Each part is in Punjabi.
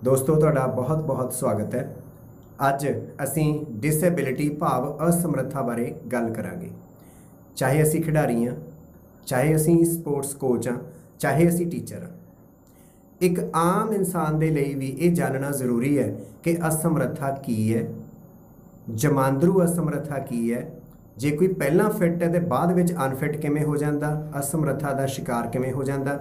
दोस्तों तुहाडा बहुत बहुत स्वागत है। अज असी डिसेबिलिटी भाव असमर्था बारे गल करांगे। चाहे असी खिडारी हाँ, चाहे असी स्पोर्ट्स कोच हाँ, चाहे असी टीचर हाँ, एक आम इंसान के लिए भी ये जानना जरूरी है कि असमर्था की है, जमांदरू असमर्था की है। जे कोई पहला फिट है तो बाद में अनफिट किमें हो जाता, असमर्था का शिकार किमें हो जाता,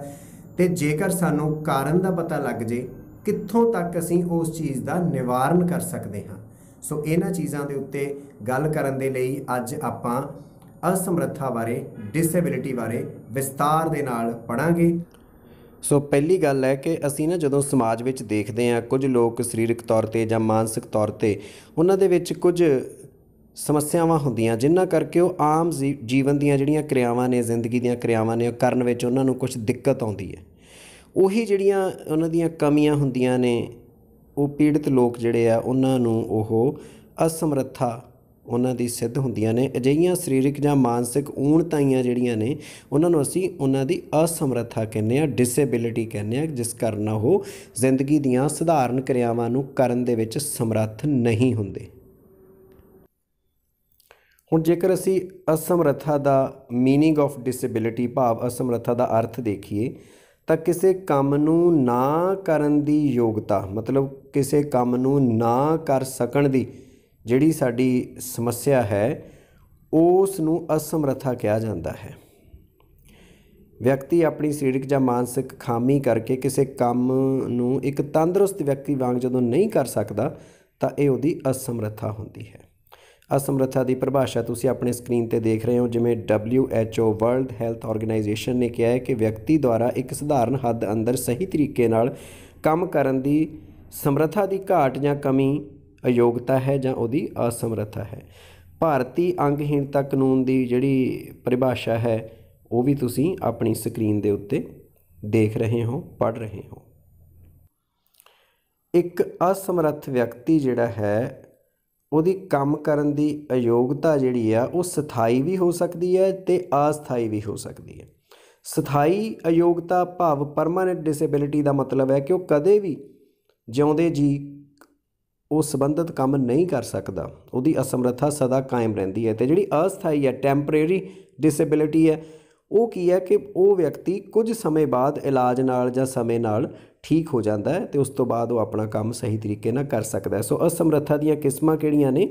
तो जेकर सानू कारण का पता लग जे कित्थों तक असी उस चीज़ का निवारण कर सकते हाँ। सो इन्हां चीज़ों के उत्ते गल करन दे लई अज आपां असमर्था बारे, डिसेबिलिटी बारे विस्तार दे नाल पढ़ांगे। सो पहली गल है कि असी ना जदों समाज विच देखते हैं कुछ लोग सरीरक तौर पर या मानसिक तौर पर उन्हां दे विच कुछ समस्यावां होंदियां जिन्हां करके वो आम जीवन दीयां जिहड़ियां क्रियावां ने, जिंदगी दीयां क्रियावां ने करन विच उन्हां नूं कुछ दिक्कत आउंदी है। ਉਹੀ ਜਿਹੜੀਆਂ ਉਹਨਾਂ ਦੀਆਂ ਕਮੀਆਂ ਹੁੰਦੀਆਂ ਨੇ ਉਹ ਪੀੜਤ ਲੋਕ ਜਿਹੜੇ ਆ ਉਹਨਾਂ ਨੂੰ ਉਹ ਅਸਮਰੱਥਾ ਉਹਨਾਂ ਦੀ ਸਿੱਧ ਹੁੰਦੀਆਂ ਨੇ। ਅਜਿਹੀਆਂ ਸਰੀਰਕ ਜਾਂ ਮਾਨਸਿਕ ਊਣਤਾਈਆਂ ਜਿਹੜੀਆਂ ਨੇ ਉਹਨਾਂ ਨੂੰ ਅਸੀਂ ਉਹਨਾਂ ਦੀ ਅਸਮਰੱਥਾ ਕਹਿੰਦੇ ਹਾਂ, ਡਿਸੇਬਿਲਿਟੀ ਕਹਿੰਦੇ ਹਾਂ, ਜਿਸ ਕਾਰਨ ਉਹ ਜ਼ਿੰਦਗੀ ਦੀਆਂ ਸਧਾਰਨ ਕਿਰਿਆਵਾਂ ਨੂੰ ਕਰਨ ਦੇ ਵਿੱਚ ਸਮਰੱਥ ਨਹੀਂ ਹੁੰਦੇ। ਹੁਣ ਜੇਕਰ ਅਸੀਂ ਅਸਮਰੱਥਾ ਦਾ ਮੀਨਿੰਗ ਆਫ ਡਿਸੇਬਿਲਿਟੀ ਭਾਵ ਅਸਮਰੱਥਾ ਦਾ ਅਰਥ ਦੇਖੀਏ ਤਾਂ ਕਿਸੇ ਕੰਮ ਨੂੰ ਨਾ ਕਰਨ ਦੀ ਯੋਗਤਾ, ਮਤਲਬ ਕਿਸੇ ਕੰਮ ਨੂੰ ਨਾ ਕਰ ਸਕਣ ਦੀ ਜਿਹੜੀ ਸਾਡੀ ਸਮੱਸਿਆ ਹੈ ਉਸ ਨੂੰ ਅਸਮਰੱਥਾ ਕਿਹਾ ਜਾਂਦਾ ਹੈ। ਵਿਅਕਤੀ ਆਪਣੀ ਸਰੀਰਕ ਜਾਂ ਮਾਨਸਿਕ ਖਾਮੀ ਕਰਕੇ ਕਿਸੇ ਕੰਮ ਨੂੰ ਇੱਕ ਤੰਦਰੁਸਤ ਵਿਅਕਤੀ ਵਾਂਗ ਜਦੋਂ ਨਹੀਂ ਕਰ ਸਕਦਾ ਤਾਂ ਇਹ ਉਹਦੀ ਅਸਮਰੱਥਾ ਹੁੰਦੀ ਹੈ। असमर्था की परिभाषा तुसीं अपने स्क्रीन पर देख रहे हो, जिमें WHO वर्ल्ड हैल्थ ऑर्गेनाइजेशन ने कहा है कि व्यक्ति द्वारा एक सधारण हद अंदर सही तरीके नाल काम करन दी समर्था की घाट या कमी अयोग्यता है जां उहदी असमर्था है। भारतीय अंगहीनता कानून की जिहड़ी परिभाषा है वो भी तुसीं अपनी स्क्रीन के उत्ते देख रहे हो, पढ़ रहे हो। एक असमर्थ व्यक्ति जिहड़ा है ਉਹਦੀ ਕੰਮ ਕਰਨ ਦੀ ਅਯੋਗਤਾ ਜਿਹੜੀ ਆ ਉਹ ਸਥਾਈ ਵੀ ਹੋ ਸਕਦੀ ਹੈ ਅਤੇ ਅਸਥਾਈ ਵੀ ਹੋ ਸਕਦੀ ਹੈ। ਸਥਾਈ ਅਯੋਗਤਾ ਭਾਵ ਪਰਮਾਨੈਂਟ ਡਿਸੇਬਿਲਿਟੀ ਦਾ ਮਤਲਬ ਹੈ ਕਿ ਉਹ ਕਦੇ ਵੀ ਜਿਉਂਦੇ ਜੀ ਉਹ ਸੰਬੰਧਿਤ ਕੰਮ ਨਹੀਂ ਕਰ ਸਕਦਾ, ਉਹਦੀ ਅਸਮਰੱਥਾ ਸਦਾ ਕਾਇਮ ਰਹਿੰਦੀ ਹੈ। ਅਤੇ ਜਿਹੜੀ ਅਸਥਾਈ ਹੈ, ਟੈਂਪਰੇਰੀ ਡਿਸੇਬਿਲਿਟੀ ਹੈ, ਉਹ ਕੀ ਹੈ ਕਿ ਉਹ ਵਿਅਕਤੀ ਕੁਝ ਸਮੇਂ ਬਾਅਦ ਇਲਾਜ ਨਾਲ ਜਾਂ ਸਮੇਂ ਨਾਲ ਠੀਕ ਹੋ ਜਾਂਦਾ ਹੈ ਅਤੇ ਉਸ ਤੋਂ ਬਾਅਦ ਉਹ ਆਪਣਾ ਕੰਮ ਸਹੀ ਤਰੀਕੇ ਨਾਲ ਕਰ ਸਕਦਾ ਹੈ। ਸੋ ਅਸਮਰੱਥਾ ਦੀਆਂ ਕਿਸਮਾਂ ਕਿਹੜੀਆਂ ਨੇ?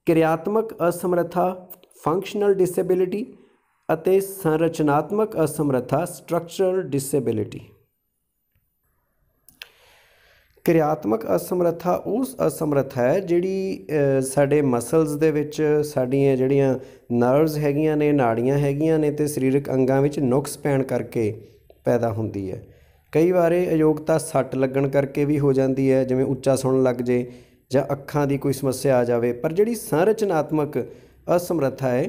ਕਿਰਿਆਤਮਕ ਅਸਮਰੱਥਾ ਫੰਕਸ਼ਨਲ ਡਿਸੇਬਿਲਿਟੀ ਅਤੇ ਸੰਰਚਨਾਤਮਕ ਅਸਮਰੱਥਾ ਸਟਰਕਚਰਲ ਡਿਸੇਬਿਲਿਟੀ। ਕਿਰਿਆਤਮਕ ਅਸਮਰੱਥਾ ਉਸ ਅਸਮਰੱਥਾ ਹੈ ਜਿਹੜੀ ਸਾਡੇ ਮਸਲਸ ਦੇ ਵਿੱਚ ਸਾਡੀਆਂ ਜਿਹੜੀਆਂ ਨਰਵਜ਼ ਹੈਗੀਆਂ ਨੇ, ਨਾੜੀਆਂ ਹੈਗੀਆਂ ਨੇ ਅਤੇ ਸਰੀਰਕ ਅੰਗਾਂ ਵਿੱਚ ਨੁਕਸ ਪੈਣ ਕਰਕੇ ਪੈਦਾ ਹੁੰਦੀ ਹੈ। ਕਈ ਵਾਰ ਇਹ ਅਯੋਗਤਾ ਸੱਟ ਲੱਗਣ ਕਰਕੇ ਵੀ ਹੋ ਜਾਂਦੀ ਹੈ, ਜਿਵੇਂ ਉੱਚਾ ਸੁਣਨ ਲੱਗ ਜੇ ਜਾਂ ਅੱਖਾਂ ਦੀ ਕੋਈ ਸਮੱਸਿਆ ਆ ਜਾਵੇ। ਪਰ ਜਿਹੜੀ ਸੰਰਚਨਾਤਮਕ ਅਸਮਰੱਥਾ ਹੈ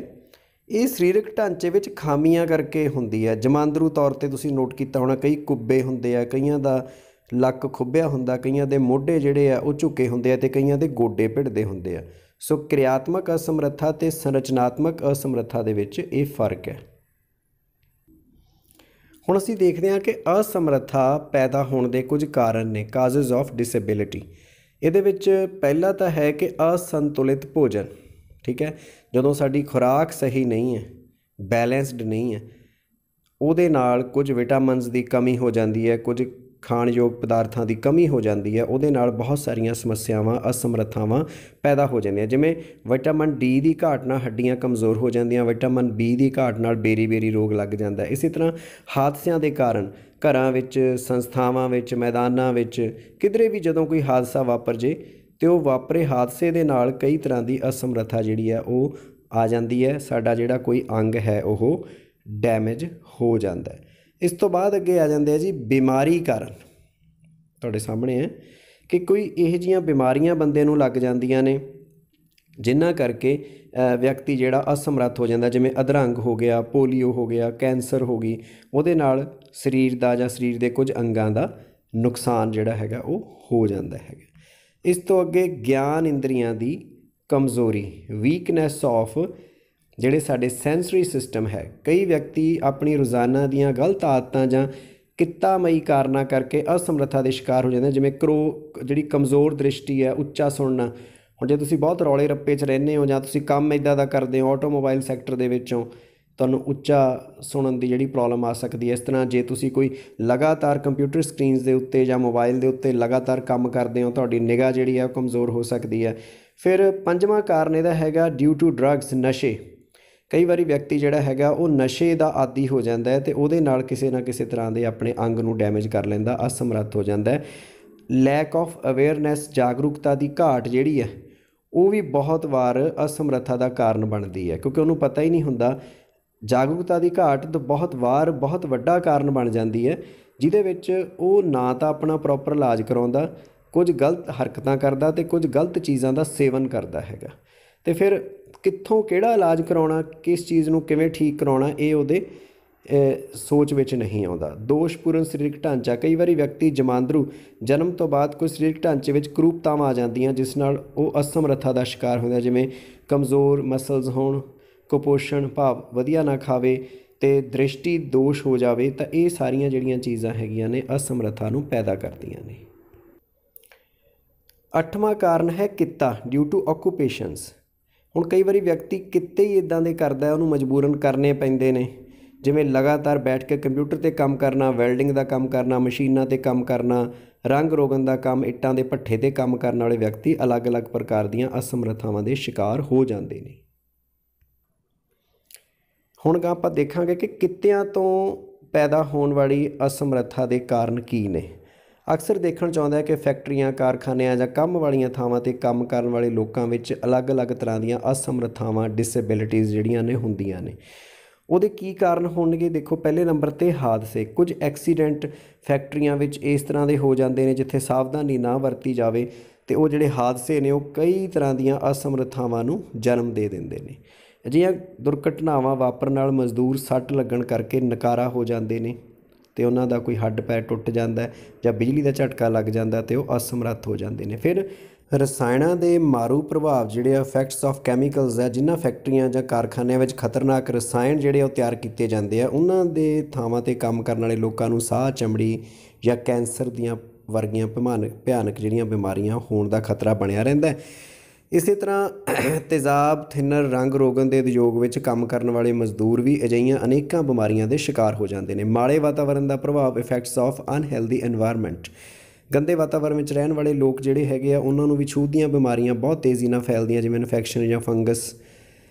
ਇਹ ਸਰੀਰਕ ਢਾਂਚੇ ਵਿੱਚ ਖਾਮੀਆਂ ਕਰਕੇ ਹੁੰਦੀ ਹੈ। ਜਮਾਂਦਰੂ ਤੌਰ 'ਤੇ ਤੁਸੀਂ ਨੋਟ ਕੀਤਾ ਹੋਣਾ, ਕਈ ਕੁੱਬੇ ਹੁੰਦੇ ਆ, ਕਈਆਂ ਦਾ ਲੱਕ ਖੁੱਬਿਆ ਹੁੰਦਾ, ਕਈਆਂ ਦੇ ਮੋਢੇ ਜਿਹੜੇ ਆ ਉਹ ਝੁਕੇ ਹੁੰਦੇ ਆ ਅਤੇ ਕਈਆਂ ਦੇ ਗੋਡੇ ਭਿੜਦੇ ਹੁੰਦੇ ਆ। ਸੋ ਕਿਰਿਆਤਮਕ ਅਸਮਰੱਥਾ ਅਤੇ ਸੰਰਚਨਾਤਮਕ ਅਸਮਰੱਥਾ ਦੇ ਵਿੱਚ ਇਹ ਫਰਕ ਹੈ। ਹੁਣ ਅਸੀਂ ਦੇਖਦੇ ਹਾਂ ਕਿ ਅਸਮਰੱਥਾ ਪੈਦਾ ਹੋਣ ਦੇ ਕੁਝ ਕਾਰਨ ਨੇ, ਕਾਜ਼ਜ਼ ਆਫ ਡਿਸੇਬਿਲਿਟੀ। ਇਹਦੇ ਵਿੱਚ ਪਹਿਲਾ ਤਾਂ ਹੈ ਕਿ ਅਸੰਤੁਲਿਤ ਭੋਜਨ। ਠੀਕ ਹੈ, ਜਦੋਂ ਸਾਡੀ ਖੁਰਾਕ ਸਹੀ ਨਹੀਂ ਹੈ, ਬੈਲੈਂਸਡ ਨਹੀਂ ਹੈ, ਉਹਦੇ ਨਾਲ ਕੁਝ ਵਿਟਾਮਿਨਸ ਦੀ ਕਮੀ ਹੋ ਜਾਂਦੀ ਹੈ, ਕੁਝ ਖਾਣਯੋਗ ਪਦਾਰਥਾਂ ਦੀ ਕਮੀ ਹੋ ਜਾਂਦੀ ਹੈ, ਉਹਦੇ ਨਾਲ ਬਹੁਤ ਸਾਰੀਆਂ ਸਮੱਸਿਆਵਾਂ, ਅਸਮਰੱਥਾਵਾਂ ਪੈਦਾ ਹੋ ਜਾਂਦੀਆਂ। ਜਿਵੇਂ ਵਿਟਾਮਿਨ ਡੀ ਦੀ ਘਾਟ ਨਾਲ ਹੱਡੀਆਂ ਕਮਜ਼ੋਰ ਹੋ ਜਾਂਦੀਆਂ, ਵਿਟਾਮਿਨ ਬੀ ਦੀ ਘਾਟ ਨਾਲ ਬੇਰੀ ਰੋਗ ਲੱਗ ਜਾਂਦਾ। ਇਸੇ ਤਰ੍ਹਾਂ ਹਾਦਸਿਆਂ ਦੇ ਕਾਰਨ ਘਰਾਂ ਵਿੱਚ, ਸੰਸਥਾਵਾਂ ਵਿੱਚ, ਮੈਦਾਨਾਂ ਵਿੱਚ ਕਿਧਰੇ ਵੀ ਜਦੋਂ ਕੋਈ ਹਾਦਸਾ ਵਾਪਰ ਜੇ ਅਤੇ ਉਹ ਵਾਪਰੇ ਹਾਦਸੇ ਦੇ ਨਾਲ ਕਈ ਤਰ੍ਹਾਂ ਦੀ ਅਸਮਰੱਥਾ ਜਿਹੜੀ ਹੈ ਉਹ ਆ ਜਾਂਦੀ ਹੈ। ਸਾਡਾ ਜਿਹੜਾ ਕੋਈ ਅੰਗ ਹੈ ਉਹ ਡੈਮੇਜ ਹੋ ਜਾਂਦਾ ਹੈ। ਇਸ ਤੋਂ ਬਾਅਦ ਅੱਗੇ ਆ ਜਾਂਦੇ ਆ ਜੀ ਬਿਮਾਰੀ ਕਾਰਨ। ਤੁਹਾਡੇ ਸਾਹਮਣੇ ਹੈ ਕਿ ਕੋਈ ਇਹੋ ਜਿਹੀਆਂ ਬਿਮਾਰੀਆਂ ਬੰਦੇ ਨੂੰ ਲੱਗ ਜਾਂਦੀਆਂ ਨੇ ਜਿਨ੍ਹਾਂ ਕਰਕੇ ਵਿਅਕਤੀ ਜਿਹੜਾ ਅਸਮਰੱਥ ਹੋ ਜਾਂਦਾ, ਜਿਵੇਂ ਅਧਰੰਗ ਹੋ ਗਿਆ, ਪੋਲੀਓ ਹੋ ਗਿਆ, ਕੈਂਸਰ ਹੋ ਗਈ। ਉਹਦੇ ਨਾਲ ਸਰੀਰ ਦਾ ਜਾਂ ਸਰੀਰ ਦੇ ਕੁਝ ਅੰਗਾਂ ਦਾ ਨੁਕਸਾਨ ਜਿਹੜਾ ਹੈਗਾ ਉਹ ਹੋ ਜਾਂਦਾ ਹੈਗਾ। ਇਸ ਤੋਂ ਅੱਗੇ ਗਿਆਨ ਇੰਦਰੀਆਂ ਦੀ ਕਮਜ਼ੋਰੀ, ਵੀਕਨੈਸ ਆਫ ਜਿਹੜੇ ਸਾਡੇ ਸੈਂਸਰੀ ਸਿਸਟਮ ਹੈ। ਕਈ ਵਿਅਕਤੀ ਆਪਣੀ ਰੋਜ਼ਾਨਾ ਦੀਆਂ ਗਲਤ ਆਦਤਾਂ ਜਾਂ ਕਿੱਤਾਮਈ ਕਾਰਨਾਂ ਕਰਕੇ ਅਸਮਰੱਥਾ ਦੇ ਸ਼ਿਕਾਰ ਹੋ ਜਾਂਦੇ, ਜਿਵੇਂ ਜਿਹੜੀ ਕਮਜ਼ੋਰ ਦ੍ਰਿਸ਼ਟੀ ਹੈ, ਉੱਚਾ ਸੁਣਨਾ। ਹੁਣ ਜੇ ਤੁਸੀਂ ਬਹੁਤ ਰੌਲੇ ਰੱਪੇ 'ਚ ਰਹਿੰਦੇ ਹੋ ਜਾਂ ਤੁਸੀਂ ਕੰਮ ਇੱਦਾਂ ਦਾ ਕਰਦੇ ਹੋ ਆਟੋਮੋਬਾਈਲ ਸੈਕਟਰ ਦੇ ਵਿੱਚੋਂ, ਤੁਹਾਨੂੰ ਉੱਚਾ ਸੁਣਨ ਦੀ ਜਿਹੜੀ ਪ੍ਰੋਬਲਮ ਆ ਸਕਦੀ ਹੈ। ਇਸ ਤਰ੍ਹਾਂ ਜੇ ਤੁਸੀਂ ਕੋਈ ਲਗਾਤਾਰ ਕੰਪਿਊਟਰ ਸਕਰੀਨਸ ਦੇ ਉੱਤੇ ਜਾਂ ਮੋਬਾਈਲ ਦੇ ਉੱਤੇ ਲਗਾਤਾਰ ਕੰਮ ਕਰਦੇ ਹੋ, ਤੁਹਾਡੀ ਨਿਗਾਹ ਜਿਹੜੀ ਹੈ ਉਹ ਕਮਜ਼ੋਰ ਹੋ ਸਕਦੀ ਹੈ। ਫਿਰ ਪੰਜਵਾਂ ਕਾਰਨ ਇਹਦਾ ਹੈਗਾ ਡਿਊ ਟੂ ਡਰੱਗਸ, ਨਸ਼ੇ। ਕਈ ਵਾਰੀ ਵਿਅਕਤੀ ਜਿਹੜਾ ਹੈਗਾ ਉਹ ਨਸ਼ੇ ਦਾ ਆਦੀ ਹੋ ਜਾਂਦਾ ਹੈ ਅਤੇ ਉਹਦੇ ਨਾਲ ਕਿਸੇ ਨਾ ਕਿਸੇ ਤਰ੍ਹਾਂ ਦੇ ਆਪਣੇ ਅੰਗ ਨੂੰ ਡੈਮੇਜ ਕਰ ਲੈਂਦਾ, ਅਸਮਰੱਥ ਹੋ ਜਾਂਦਾ ਹੈ। ਲੈਕ ਆਫ ਅਵੇਅਰਨੈਸ, ਜਾਗਰੂਕਤਾ ਦੀ ਘਾਟ ਜਿਹੜੀ ਹੈ ਉਹ ਵੀ ਬਹੁਤ ਵਾਰ ਅਸਮਰੱਥਾ ਦਾ ਕਾਰਨ ਬਣਦੀ ਹੈ, ਕਿਉਂਕਿ ਉਹਨੂੰ ਪਤਾ ਹੀ ਨਹੀਂ ਹੁੰਦਾ। ਜਾਗਰੂਕਤਾ ਦੀ ਘਾਟ ਤਾਂ ਬਹੁਤ ਵਾਰ ਬਹੁਤ ਵੱਡਾ ਕਾਰਨ ਬਣ ਜਾਂਦੀ ਹੈ, ਜਿਹਦੇ ਵਿੱਚ ਉਹ ਨਾ ਤਾਂ ਆਪਣਾ ਪ੍ਰੋਪਰ ਇਲਾਜ ਕਰਾਉਂਦਾ, ਕੁਝ ਗਲਤ ਹਰਕਤਾਂ ਕਰਦਾ ਅਤੇ ਕੁਝ ਗਲਤ ਚੀਜ਼ਾਂ ਦਾ ਸੇਵਨ ਕਰਦਾ ਹੈਗਾ। ਅਤੇ ਫਿਰ ਕਿੱਥੋਂ ਕਿਹੜਾ ਇਲਾਜ ਕਰਾਉਣਾ, ਕਿਸ ਚੀਜ਼ ਨੂੰ ਕਿਵੇਂ ਠੀਕ ਕਰਾਉਣਾ, ਇਹ ਉਹਦੇ ਸੋਚ ਵਿੱਚ ਨਹੀਂ ਆਉਂਦਾ। ਦੋਸ਼ਪੂਰਨ ਸਰੀਰਕ ਢਾਂਚਾ, ਕਈ ਵਾਰੀ ਵਿਅਕਤੀ ਜਮਾਂਦਰੂ ਜਨਮ ਤੋਂ ਬਾਅਦ ਕੋਈ ਸਰੀਰਕ ਢਾਂਚੇ ਵਿੱਚ ਕਰੂਪਤਾਵਾਂ ਆ ਜਾਂਦੀਆਂ ਜਿਸ ਨਾਲ ਉਹ ਅਸਮਰੱਥਾ ਦਾ ਸ਼ਿਕਾਰ ਹੁੰਦਾ, ਜਿਵੇਂ ਕਮਜ਼ੋਰ ਮਸਲਸ ਹੋਣ, ਕੁਪੋਸ਼ਣ ਭਾਵ ਵਧੀਆ ਨਾ ਖਾਵੇ ਅਤੇ ਦ੍ਰਿਸ਼ਟੀ ਦੋਸ਼ ਹੋ ਜਾਵੇ, ਤਾਂ ਇਹ ਸਾਰੀਆਂ ਜਿਹੜੀਆਂ ਚੀਜ਼ਾਂ ਹੈਗੀਆਂ ਨੇ ਅਸਮਰੱਥਾ ਨੂੰ ਪੈਦਾ ਕਰਦੀਆਂ ਨੇ। 8ਵਾਂ ਕਾਰਨ ਹੈ ਕਿੱਤਾ, ਡਿਊ ਟੂ ਆਕੂਪੇਸ਼ਨਸ। ਹੁਣ ਕਈ ਵਾਰੀ ਵਿਅਕਤੀ ਕਿੱਤੇ ਹੀ ਇੱਦਾਂ ਦੇ ਕਰਦਾ, ਉਹਨੂੰ ਮਜਬੂਰਨ ਕਰਨੇ ਪੈਂਦੇ ਨੇ, ਜਿਵੇਂ ਲਗਾਤਾਰ ਬੈਠ ਕੇ ਕੰਪਿਊਟਰ 'ਤੇ ਕੰਮ ਕਰਨਾ, ਵੈਲਡਿੰਗ ਦਾ ਕੰਮ ਕਰਨਾ, ਮਸ਼ੀਨਾਂ 'ਤੇ ਕੰਮ ਕਰਨਾ, ਰੰਗ ਰੋਗਨ ਦਾ ਕੰਮ, ਇੱਟਾਂ ਦੇ ਭੱਠੇ 'ਤੇ ਕੰਮ ਕਰਨ ਵਾਲੇ ਵਿਅਕਤੀ ਅਲੱਗ-ਅਲੱਗ ਪ੍ਰਕਾਰ ਦੀਆਂ ਅਸਮਰੱਥਾਵਾਂ ਦੇ ਸ਼ਿਕਾਰ ਹੋ ਜਾਂਦੇ ਨੇ। ਹੁਣ ਆਪਾਂ ਦੇਖਾਂਗੇ ਕਿ ਕਿੱਤਿਆਂ ਤੋਂ ਪੈਦਾ ਹੋਣ ਵਾਲੀ ਅਸਮਰੱਥਾ ਦੇ ਕਾਰਨ ਕੀ ਨੇ। ਅਕਸਰ ਦੇਖਣ 'ਚ ਆਉਂਦਾ ਹੈ ਕਿ ਫੈਕਟਰੀਆਂ, ਕਾਰਖਾਨਿਆਂ ਜਾਂ ਕੰਮ ਵਾਲੀਆਂ ਥਾਵਾਂ 'ਤੇ ਕੰਮ ਕਰਨ ਵਾਲੇ ਲੋਕਾਂ ਵਿੱਚ ਅਲੱਗ-ਅਲੱਗ ਤਰ੍ਹਾਂ ਦੀਆਂ ਅਸਮਰੱਥਾਵਾਂ, ਡਿਸੇਬਿਲਿਟੀਜ਼ ਜਿਹੜੀਆਂ ਨੇ ਹੁੰਦੀਆਂ ਨੇ। ਉਹਦੇ ਕੀ ਕਾਰਨ ਹੋਣਗੇ? ਦੇਖੋ, ਪਹਿਲੇ ਨੰਬਰ 'ਤੇ ਹਾਦਸੇ। ਕੁਝ ਐਕਸੀਡੈਂਟ ਫੈਕਟਰੀਆਂ ਵਿੱਚ ਇਸ ਤਰ੍ਹਾਂ ਦੇ ਹੋ ਜਾਂਦੇ ਨੇ ਜਿੱਥੇ ਸਾਵਧਾਨੀ ਨਾ ਵਰਤੀ ਜਾਵੇ ਅਤੇ ਉਹ ਜਿਹੜੇ ਹਾਦਸੇ ਨੇ ਉਹ ਕਈ ਤਰ੍ਹਾਂ ਦੀਆਂ ਅਸਮਰੱਥਾਵਾਂ ਨੂੰ ਜਨਮ ਦੇ ਦਿੰਦੇ ਨੇ। ਅਜਿਹੀਆਂ ਦੁਰਘਟਨਾਵਾਂ ਵਾਪਰਨ ਨਾਲ ਮਜ਼ਦੂਰ ਸੱਟ ਲੱਗਣ ਕਰਕੇ ਨਕਾਰਾ ਹੋ ਜਾਂਦੇ ਨੇ ਅਤੇ ਉਹਨਾਂ ਦਾ ਕੋਈ ਹੱਡ ਪੈਰ ਟੁੱਟ ਜਾਂਦਾ ਜਾਂ ਬਿਜਲੀ ਦਾ ਝਟਕਾ ਲੱਗ ਜਾਂਦਾ ਅਤੇ ਉਹ ਅਸਮਰੱਥ ਹੋ ਜਾਂਦੇ ਨੇ। ਫਿਰ ਰਸਾਇਣਾਂ ਦੇ ਮਾਰੂ ਪ੍ਰਭਾਵ ਜਿਹੜੇ ਆ, ਇਫੈਕਟਸ ਆਫ ਕੈਮੀਕਲਸ ਹੈ, ਜਿਨ੍ਹਾਂ ਫੈਕਟਰੀਆਂ ਜਾਂ ਕਾਰਖਾਨਿਆਂ ਵਿੱਚ ਖਤਰਨਾਕ ਰਸਾਇਣ ਜਿਹੜੇ ਉਹ ਤਿਆਰ ਕੀਤੇ ਜਾਂਦੇ ਆ, ਉਹਨਾਂ ਦੇ ਥਾਵਾਂ 'ਤੇ ਕੰਮ ਕਰਨ ਵਾਲੇ ਲੋਕਾਂ ਨੂੰ ਸਾਹ, ਚਮੜੀ ਜਾਂ ਕੈਂਸਰ ਦੀਆਂ ਵਰਗੀਆਂ ਭਿਆਨਕ ਜਿਹੜੀਆਂ ਬਿਮਾਰੀਆਂ ਹੋਣ ਦਾ ਖਤਰਾ ਬਣਿਆ ਰਹਿੰਦਾ। ਇਸੇ ਤਰ੍ਹਾਂ ਤੇਜ਼ਾਬ, ਥਿਨਰ, ਰੰਗ ਰੋਗਨ ਦੇ ਉਦਯੋਗ ਵਿੱਚ ਕੰਮ ਕਰਨ ਵਾਲੇ ਮਜ਼ਦੂਰ ਵੀ ਅਜਿਹੀਆਂ ਅਨੇਕਾਂ ਬਿਮਾਰੀਆਂ ਦੇ ਸ਼ਿਕਾਰ ਹੋ ਜਾਂਦੇ ਨੇ। ਮਾੜੇ ਵਾਤਾਵਰਨ ਦਾ ਪ੍ਰਭਾਵ, ਇਫੈਕਟਸ ਆਫ ਅਨਹੈਲਦੀ ਐਨਵਾਇਰਨਮੈਂਟ। ਗੰਦੇ ਵਾਤਾਵਰਨ ਵਿੱਚ ਰਹਿਣ ਵਾਲੇ ਲੋਕ ਜਿਹੜੇ ਹੈਗੇ ਆ, ਉਹਨਾਂ ਨੂੰ ਵੀ ਛੂਤ ਦੀਆਂ ਬਿਮਾਰੀਆਂ ਬਹੁਤ ਤੇਜ਼ੀ ਨਾਲ ਫੈਲਦੀਆਂ, ਜਿਵੇਂ ਇਨਫੈਕਸ਼ਨ ਜਾਂ ਫੰਗਸ।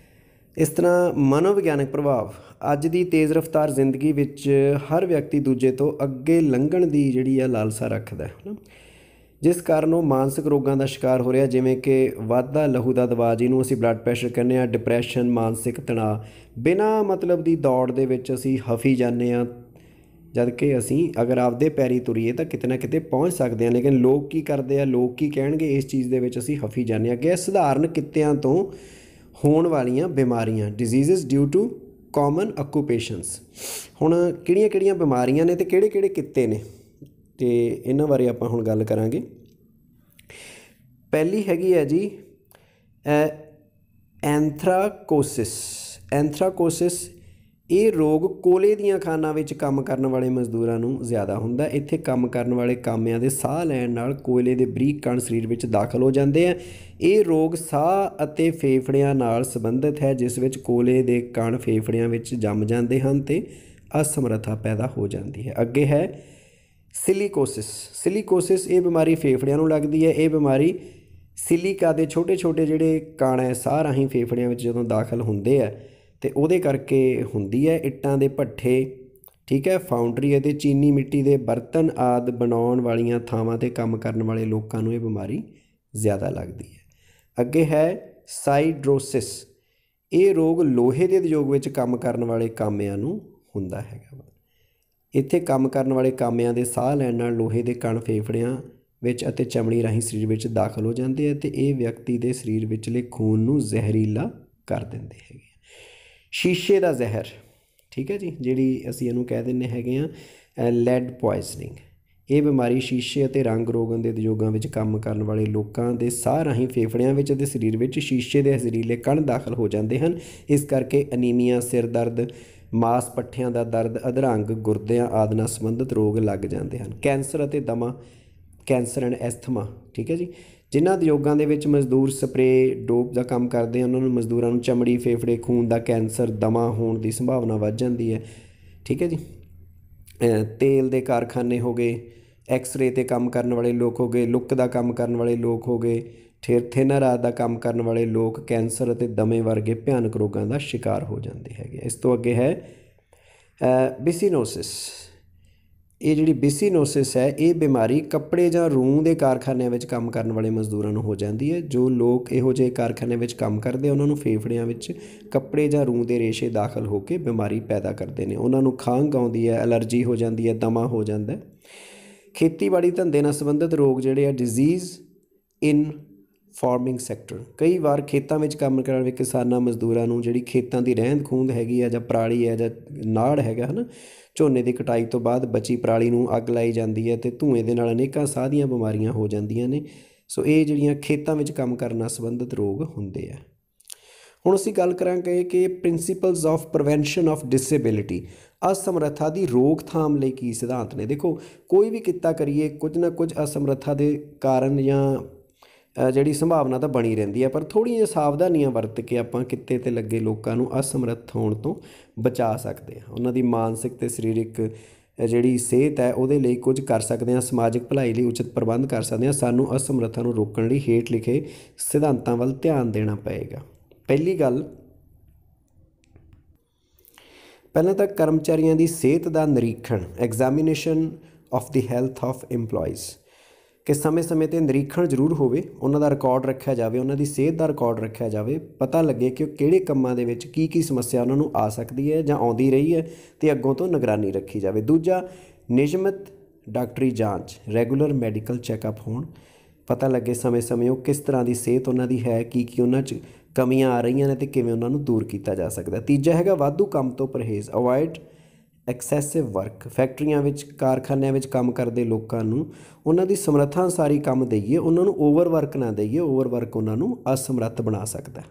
ਇਸ ਤਰ੍ਹਾਂ ਮਨੋਵਿਗਿਆਨਕ ਪ੍ਰਭਾਵ, ਅੱਜ ਦੀ ਤੇਜ਼ ਰਫ਼ਤਾਰ ਜ਼ਿੰਦਗੀ ਵਿੱਚ ਹਰ ਵਿਅਕਤੀ ਦੂਜੇ ਤੋਂ ਅੱਗੇ ਲੰਘਣ ਦੀ ਜਿਹੜੀ ਆ ਲਾਲਸਾ ਰੱਖਦਾ ਹੈ, ਜਿਸ ਕਾਰਨ ਉਹ ਮਾਨਸਿਕ ਰੋਗਾਂ ਦਾ ਸ਼ਿਕਾਰ ਹੋ ਰਿਹਾ, ਜਿਵੇਂ ਕਿ ਵੱਧਦਾ ਲਹੂ ਦਾ ਦਬਾਅ, ਜਿਹਨੂੰ ਅਸੀਂ ਬਲੱਡ ਪ੍ਰੈਸ਼ਰ ਕਹਿੰਦੇ ਹਾਂ, ਡਿਪਰੈਸ਼ਨ, ਮਾਨਸਿਕ ਤਣਾਅ। ਬਿਨਾਂ ਮਤਲਬ ਦੀ ਦੌੜ ਦੇ ਵਿੱਚ ਅਸੀਂ ਹਫੀ ਜਾਂਦੇ ਹਾਂ, ਜਦ ਕਿ ਅਸੀਂ ਅਗਰ ਆਪਦੇ ਪੈਰੀ ਤੁਰੀਏ ਤਾਂ ਕਿਤੇ ਨਾ ਕਿਤੇ ਪਹੁੰਚ ਸਕਦੇ ਹਾਂ, ਲੇਕਿਨ ਲੋਕ ਕੀ ਕਰਦੇ ਆ, ਲੋਕ ਕੀ ਕਹਿਣਗੇ, ਇਸ ਚੀਜ਼ ਦੇ ਵਿੱਚ ਅਸੀਂ ਹਫੀ ਜਾਂਦੇ ਹਾਂ। ਅੱਗੇ ਸਧਾਰਨ ਕਿੱਤਿਆਂ ਤੋਂ ਹੋਣ ਵਾਲੀਆਂ ਬਿਮਾਰੀਆਂ, diseases due to common occupations. ਹੁਣ ਕਿਹੜੀਆਂ ਬਿਮਾਰੀਆਂ ਨੇ ਅਤੇ ਕਿਹੜੇ ਕਿੱਤੇ ਨੇ, ਅਤੇ ਇਹਨਾਂ ਬਾਰੇ ਆਪਾਂ ਹੁਣ ਗੱਲ ਕਰਾਂਗੇ। ਪਹਿਲੀ ਹੈਗੀ ਹੈ ਜੀ ਐਂਥਰਾਕੋਸਿਸ। ਐਂਥਰਾਕੋਸਿਸ ਇਹ ਰੋਗ ਕੋਲੇ ਦੀਆਂ ਖਾਣਾਂ ਵਿੱਚ ਕੰਮ ਕਰਨ ਵਾਲੇ ਮਜ਼ਦੂਰਾਂ ਨੂੰ ਜ਼ਿਆਦਾ ਹੁੰਦਾ। ਇੱਥੇ ਕੰਮ ਕਰਨ ਵਾਲੇ ਕਾਮਿਆਂ ਦੇ ਸਾਹ ਲੈਣ ਨਾਲ ਕੋਇਲੇ ਦੇ ਬਰੀਕ ਕਣ ਸਰੀਰ ਵਿੱਚ ਦਾਖਲ ਹੋ ਜਾਂਦੇ ਆ। ਇਹ ਰੋਗ ਸਾਹ ਅਤੇ ਫੇਫੜਿਆਂ ਨਾਲ ਸੰਬੰਧਿਤ ਹੈ, ਜਿਸ ਵਿੱਚ ਕੋਲੇ ਦੇ ਕਣ ਫੇਫੜਿਆਂ ਵਿੱਚ ਜੰਮ ਜਾਂਦੇ ਹਨ ਅਤੇ ਅਸਮਰੱਥਾ ਪੈਦਾ ਹੋ ਜਾਂਦੀ ਹੈ। ਅੱਗੇ ਹੈ ਸਿਲੀਕੋਸਿਸ। ਸਿਲੀਕੋਸਿਸ ਇਹ ਬਿਮਾਰੀ ਫੇਫੜਿਆਂ ਨੂੰ ਲੱਗਦੀ ਹੈ। ਇਹ ਬਿਮਾਰੀ ਸਿਲੀਕਾ ਦੇ ਛੋਟੇ ਜਿਹੜੇ ਕਣ ਹੈ, ਸਾਹ ਰਾਹੀਂ ਫੇਫੜਿਆਂ ਵਿੱਚ ਜਦੋਂ ਦਾਖਲ ਹੁੰਦੇ ਆ ਅਤੇ ਉਹਦੇ ਕਰਕੇ ਹੁੰਦੀ ਹੈ। ਇੱਟਾਂ ਦੇ ਭੱਠੇ, ਠੀਕ ਹੈ, ਫਾਊਂਡਰੀ ਅਤੇ ਚੀਨੀ ਮਿੱਟੀ ਦੇ ਬਰਤਨ ਆਦਿ ਬਣਾਉਣ ਵਾਲੀਆਂ ਥਾਵਾਂ 'ਤੇ ਕੰਮ ਕਰਨ ਵਾਲੇ ਲੋਕਾਂ ਨੂੰ ਇਹ ਬਿਮਾਰੀ ਜ਼ਿਆਦਾ ਲੱਗਦੀ ਹੈ। ਅੱਗੇ ਹੈ ਸਾਈਡਰੋਸਿਸ। ਇਹ ਰੋਗ ਲੋਹੇ ਦੇ ਉਦਯੋਗ ਵਿੱਚ ਕੰਮ ਕਰਨ ਵਾਲੇ ਕਾਮਿਆਂ ਨੂੰ ਹੁੰਦਾ ਹੈਗਾ। ਇੱਥੇ ਕੰਮ ਕਰਨ ਵਾਲੇ ਕਾਮਿਆਂ ਦੇ ਸਾਹ ਲੈਣ ਨਾਲ ਲੋਹੇ ਦੇ ਕਣ ਫੇਫੜਿਆਂ ਵਿੱਚ ਅਤੇ ਚਮੜੀ ਰਾਹੀਂ ਸਰੀਰ ਵਿੱਚ ਦਾਖਲ ਹੋ ਜਾਂਦੇ ਆ ਅਤੇ ਇਹ ਵਿਅਕਤੀ ਦੇ ਸਰੀਰ ਵਿਚਲੇ ਖੂਨ ਨੂੰ ਜ਼ਹਿਰੀਲਾ ਕਰ ਦਿੰਦੇ ਹੈਗੇ। ਸ਼ੀਸ਼ੇ ਦਾ ਜ਼ਹਿਰ, ਠੀਕ ਹੈ ਜੀ, ਜਿਹੜੀ ਅਸੀਂ ਇਹਨੂੰ ਕਹਿ ਦਿੰਦੇ ਹੈਗੇ ਹਾਂ ਲੈਡ ਪੁਆਇਜ਼ਨਿੰਗ। ਇਹ ਬਿਮਾਰੀ ਸ਼ੀਸ਼ੇ ਅਤੇ ਰੰਗ ਰੋਗਨ ਦੇ ਉਦਯੋਗਾਂ ਵਿੱਚ ਕੰਮ ਕਰਨ ਵਾਲੇ ਲੋਕਾਂ ਦੇ ਸਾਹ ਰਾਹੀਂ ਫੇਫੜਿਆਂ ਵਿੱਚ ਅਤੇ ਸਰੀਰ ਵਿੱਚ ਸ਼ੀਸ਼ੇ ਦੇ ਜ਼ਹਿਰੀਲੇ ਕਣ ਦਾਖਲ ਹੋ ਜਾਂਦੇ ਹਨ। ਇਸ ਕਰਕੇ ਅਨੀਮੀਆ, ਸਿਰ ਦਰਦ, ਮਾਸ ਪੱਠਿਆਂ ਦਾ ਦਰਦ, ਅਧਰੰਗ, ਗੁਰਦਿਆਂ ਆਦਿ ਨਾਲ ਸੰਬੰਧਿਤ ਰੋਗ ਲੱਗ ਜਾਂਦੇ ਹਨ। ਕੈਂਸਰ ਅਤੇ ਦਮਾ, ਕੈਂਸਰ ਐਂਡ ਐਸਥਮਾ, ਠੀਕ ਹੈ ਜੀ। ਜਿਨ੍ਹਾਂ ਉਦਯੋਗਾਂ ਦੇ ਵਿੱਚ ਮਜ਼ਦੂਰ ਸਪਰੇ ਡੋਪ ਦਾ ਕੰਮ ਕਰਦੇ ਆ, ਉਹਨਾਂ ਨੂੰ ਮਜ਼ਦੂਰਾਂ ਨੂੰ ਚਮੜੀ, ਫੇਫੜੇ, ਖੂਨ ਦਾ ਕੈਂਸਰ, ਦਮਾ ਹੋਣ ਦੀ ਸੰਭਾਵਨਾ ਵੱਧ ਜਾਂਦੀ ਹੈ, ਠੀਕ ਹੈ ਜੀ। ਤੇਲ ਦੇ ਕਾਰਖਾਨੇ ਹੋ ਗਏ, ਐਕਸਰੇ 'ਤੇ ਕੰਮ ਕਰਨ ਵਾਲੇ ਲੋਕ ਹੋ ਗਏ, ਲੁੱਕ ਦਾ ਕੰਮ ਕਰਨ ਵਾਲੇ ਲੋਕ ਹੋ ਗਏ, ਥਿਨਰ ਆਦਿ ਦਾ ਕੰਮ ਕਰਨ ਵਾਲੇ ਲੋਕ ਕੈਂਸਰ ਅਤੇ ਦਮੇ ਵਰਗੇ ਭਿਆਨਕ ਰੋਗਾਂ ਦਾ ਸ਼ਿਕਾਰ ਹੋ ਜਾਂਦੇ ਹੈਗੇ। ਇਸ ਤੋਂ ਅੱਗੇ ਹੈ ਬਿਸੀਨੋਸਿਸ। ਇਹ ਜਿਹੜੀ ਬਿਸੀਨੋਸਿਸ ਹੈ, ਇਹ ਬਿਮਾਰੀ ਕੱਪੜੇ ਜਾਂ ਰੂੰ ਦੇ ਕਾਰਖਾਨਿਆਂ ਵਿੱਚ ਕੰਮ ਕਰਨ ਵਾਲੇ ਮਜ਼ਦੂਰਾਂ ਨੂੰ ਹੋ ਜਾਂਦੀ ਹੈ। ਜੋ ਲੋਕ ਇਹੋ ਜਿਹੇ ਕਾਰਖਾਨਿਆਂ ਵਿੱਚ ਕੰਮ ਕਰਦੇ, ਉਹਨਾਂ ਨੂੰ ਫੇਫੜਿਆਂ ਵਿੱਚ ਕੱਪੜੇ ਜਾਂ ਰੂੰ ਦੇ ਰੇਸ਼ੇ ਦਾਖਲ ਹੋ ਕੇ ਬਿਮਾਰੀ ਪੈਦਾ ਕਰਦੇ ਨੇ। ਉਹਨਾਂ ਨੂੰ ਖੰਘ ਆਉਂਦੀ ਹੈ, ਐਲਰਜੀ ਹੋ ਜਾਂਦੀ ਹੈ, ਦਮਾ ਹੋ ਜਾਂਦਾ। ਖੇਤੀਬਾੜੀ ਧੰਦੇ ਨਾਲ ਸੰਬੰਧਿਤ ਰੋਗ ਜਿਹੜੇ ਆ, ਡਿਜ਼ੀਜ਼ ਇਨ ਫਾਰਮਿੰਗ ਸੈਕਟਰ। ਕਈ ਵਾਰ ਖੇਤਾਂ ਵਿੱਚ ਕੰਮ ਕਰਨ ਵਾਲੇ ਕਿਸਾਨਾਂ ਮਜ਼ਦੂਰਾਂ ਨੂੰ ਜਿਹੜੀ ਖੇਤਾਂ ਦੀ ਰਹਿੰਦ ਖੂੰਹਦ ਹੈਗੀ ਆ, ਜਾਂ ਪਰਾਲੀ ਹੈ, ਜਾਂ ਨਾੜ ਹੈਗਾ, ਹੈ ਨਾ, ਝੋਨੇ ਦੀ ਕਟਾਈ ਤੋਂ ਬਾਅਦ ਬਚੀ ਪਰਾਲੀ ਨੂੰ ਅੱਗ ਲਾਈ ਜਾਂਦੀ ਹੈ ਅਤੇ ਧੂੰਏਂ ਦੇ ਨਾਲ ਅਨੇਕਾਂ ਸਾਹ ਦੀਆਂ ਬਿਮਾਰੀਆਂ ਹੋ ਜਾਂਦੀਆਂ ਨੇ। ਸੋ ਇਹ ਜਿਹੜੀਆਂ ਖੇਤਾਂ ਵਿੱਚ ਕੰਮ ਕਰਨ ਨਾਲ ਸੰਬੰਧਿਤ ਰੋਗ ਹੁੰਦੇ ਆ। ਹੁਣ ਅਸੀਂ ਗੱਲ ਕਰਾਂਗੇ ਕਿ principles of prevention of disability, ਅਸਮਰੱਥਾ ਦੀ ਰੋਕਥਾਮ ਲਈ ਕੀ ਸਿਧਾਂਤ ਨੇ। ਦੇਖੋ, ਕੋਈ ਵੀ ਕਿੱਤਾ ਕਰੀਏ, ਕੁਝ ਨਾ ਕੁਝ ਅਸਮਰੱਥਾ ਦੇ ਕਾਰਨ ਜਾਂ ਜਿਹੜੀ ਸੰਭਾਵਨਾ ਤਾਂ ਬਣੀ ਰਹਿੰਦੀ ਹੈ, ਪਰ ਥੋੜ੍ਹੀਆਂ ਸਾਵਧਾਨੀਆਂ ਵਰਤ ਕੇ ਆਪਾਂ ਕਿੱਤੇ 'ਤੇ ਲੱਗੇ ਲੋਕਾਂ ਨੂੰ ਅਸਮਰੱਥ ਹੋਣ ਤੋਂ ਬਚਾ ਸਕਦੇ ਹਾਂ। ਉਹਨਾਂ ਦੀ ਮਾਨਸਿਕ ਅਤੇ ਸਰੀਰਕ ਜਿਹੜੀ ਸਿਹਤ ਹੈ ਉਹਦੇ ਲਈ ਕੁਝ ਕਰ ਸਕਦੇ ਹਾਂ, ਸਮਾਜਿਕ ਭਲਾਈ ਲਈ ਉਚਿਤ ਪ੍ਰਬੰਧ ਕਰ ਸਕਦੇ ਹਾਂ। ਸਾਨੂੰ ਅਸਮਰੱਥਾ ਨੂੰ ਰੋਕਣ ਲਈ ਹੇਠ ਲਿਖੇ ਸਿਧਾਂਤਾਂ ਵੱਲ ਧਿਆਨ ਦੇਣਾ ਪਏਗਾ। ਪਹਿਲੀ ਗੱਲ, ਪਹਿਲਾਂ ਤਾਂ ਕਰਮਚਾਰੀਆਂ ਦੀ ਸਿਹਤ ਦਾ ਨਿਰੀਖਣ, examination of the health of employees, ਕਿ ਸਮੇਂ ਸਮੇਂ 'ਤੇ ਨਿਰੀਖਣ ਜ਼ਰੂਰ ਹੋਵੇ, ਉਹਨਾਂ ਦਾ ਰਿਕਾਰਡ ਰੱਖਿਆ ਜਾਵੇ, ਉਹਨਾਂ ਦੀ ਸਿਹਤ ਦਾ ਰਿਕਾਰਡ ਰੱਖਿਆ ਜਾਵੇ, ਪਤਾ ਲੱਗੇ ਕਿ ਉਹ ਕਿਹੜੇ ਕੰਮਾਂ ਦੇ ਵਿੱਚ ਕੀ ਕੀ ਸਮੱਸਿਆ ਉਹਨਾਂ ਨੂੰ ਆ ਸਕਦੀ ਹੈ ਜਾਂ ਆਉਂਦੀ ਰਹੀ ਹੈ, ਅਤੇ ਅੱਗੋਂ ਤੋਂ ਨਿਗਰਾਨੀ ਰੱਖੀ ਜਾਵੇ। ਦੂਜਾ, ਨਿਯਮਿਤ ਡਾਕਟਰੀ ਜਾਂਚ, ਰੈਗੂਲਰ ਮੈਡੀਕਲ ਚੈੱਕਅਪ ਹੋਣ, ਪਤਾ ਲੱਗੇ ਸਮੇਂ ਸਮੇਂ ਉਹ ਕਿਸ ਤਰ੍ਹਾਂ ਦੀ ਸਿਹਤ ਉਹਨਾਂ ਦੀ ਹੈ, ਕੀ ਕੀ ਉਹਨਾਂ 'ਚ ਕਮੀਆਂ ਆ ਰਹੀਆਂ ਨੇ ਅਤੇ ਕਿਵੇਂ ਉਹਨਾਂ ਨੂੰ ਦੂਰ ਕੀਤਾ ਜਾ ਸਕਦਾ। ਤੀਜਾ ਹੈਗਾ ਵਾਧੂ ਕੰਮ ਤੋਂ ਪਰਹੇਜ਼, ਅਵੋਇਡ ਐਕਸੈਸਿਵ ਵਰਕ। ਫੈਕਟਰੀਆਂ ਵਿੱਚ, ਕਾਰਖਾਨਿਆਂ ਵਿੱਚ ਕੰਮ ਕਰਦੇ ਲੋਕਾਂ ਨੂੰ ਉਹਨਾਂ ਦੀ ਸਮਰੱਥਾ ਅਨੁਸਾਰੀ ਕੰਮ ਦੇਈਏ, ਉਹਨਾਂ ਨੂੰ ਓਵਰ ਵਰਕ ਨਾ ਦੇਈਏ। ਓਵਰ ਵਰਕ ਉਹਨਾਂ ਨੂੰ ਅਸਮਰੱਥ ਬਣਾ ਸਕਦਾ।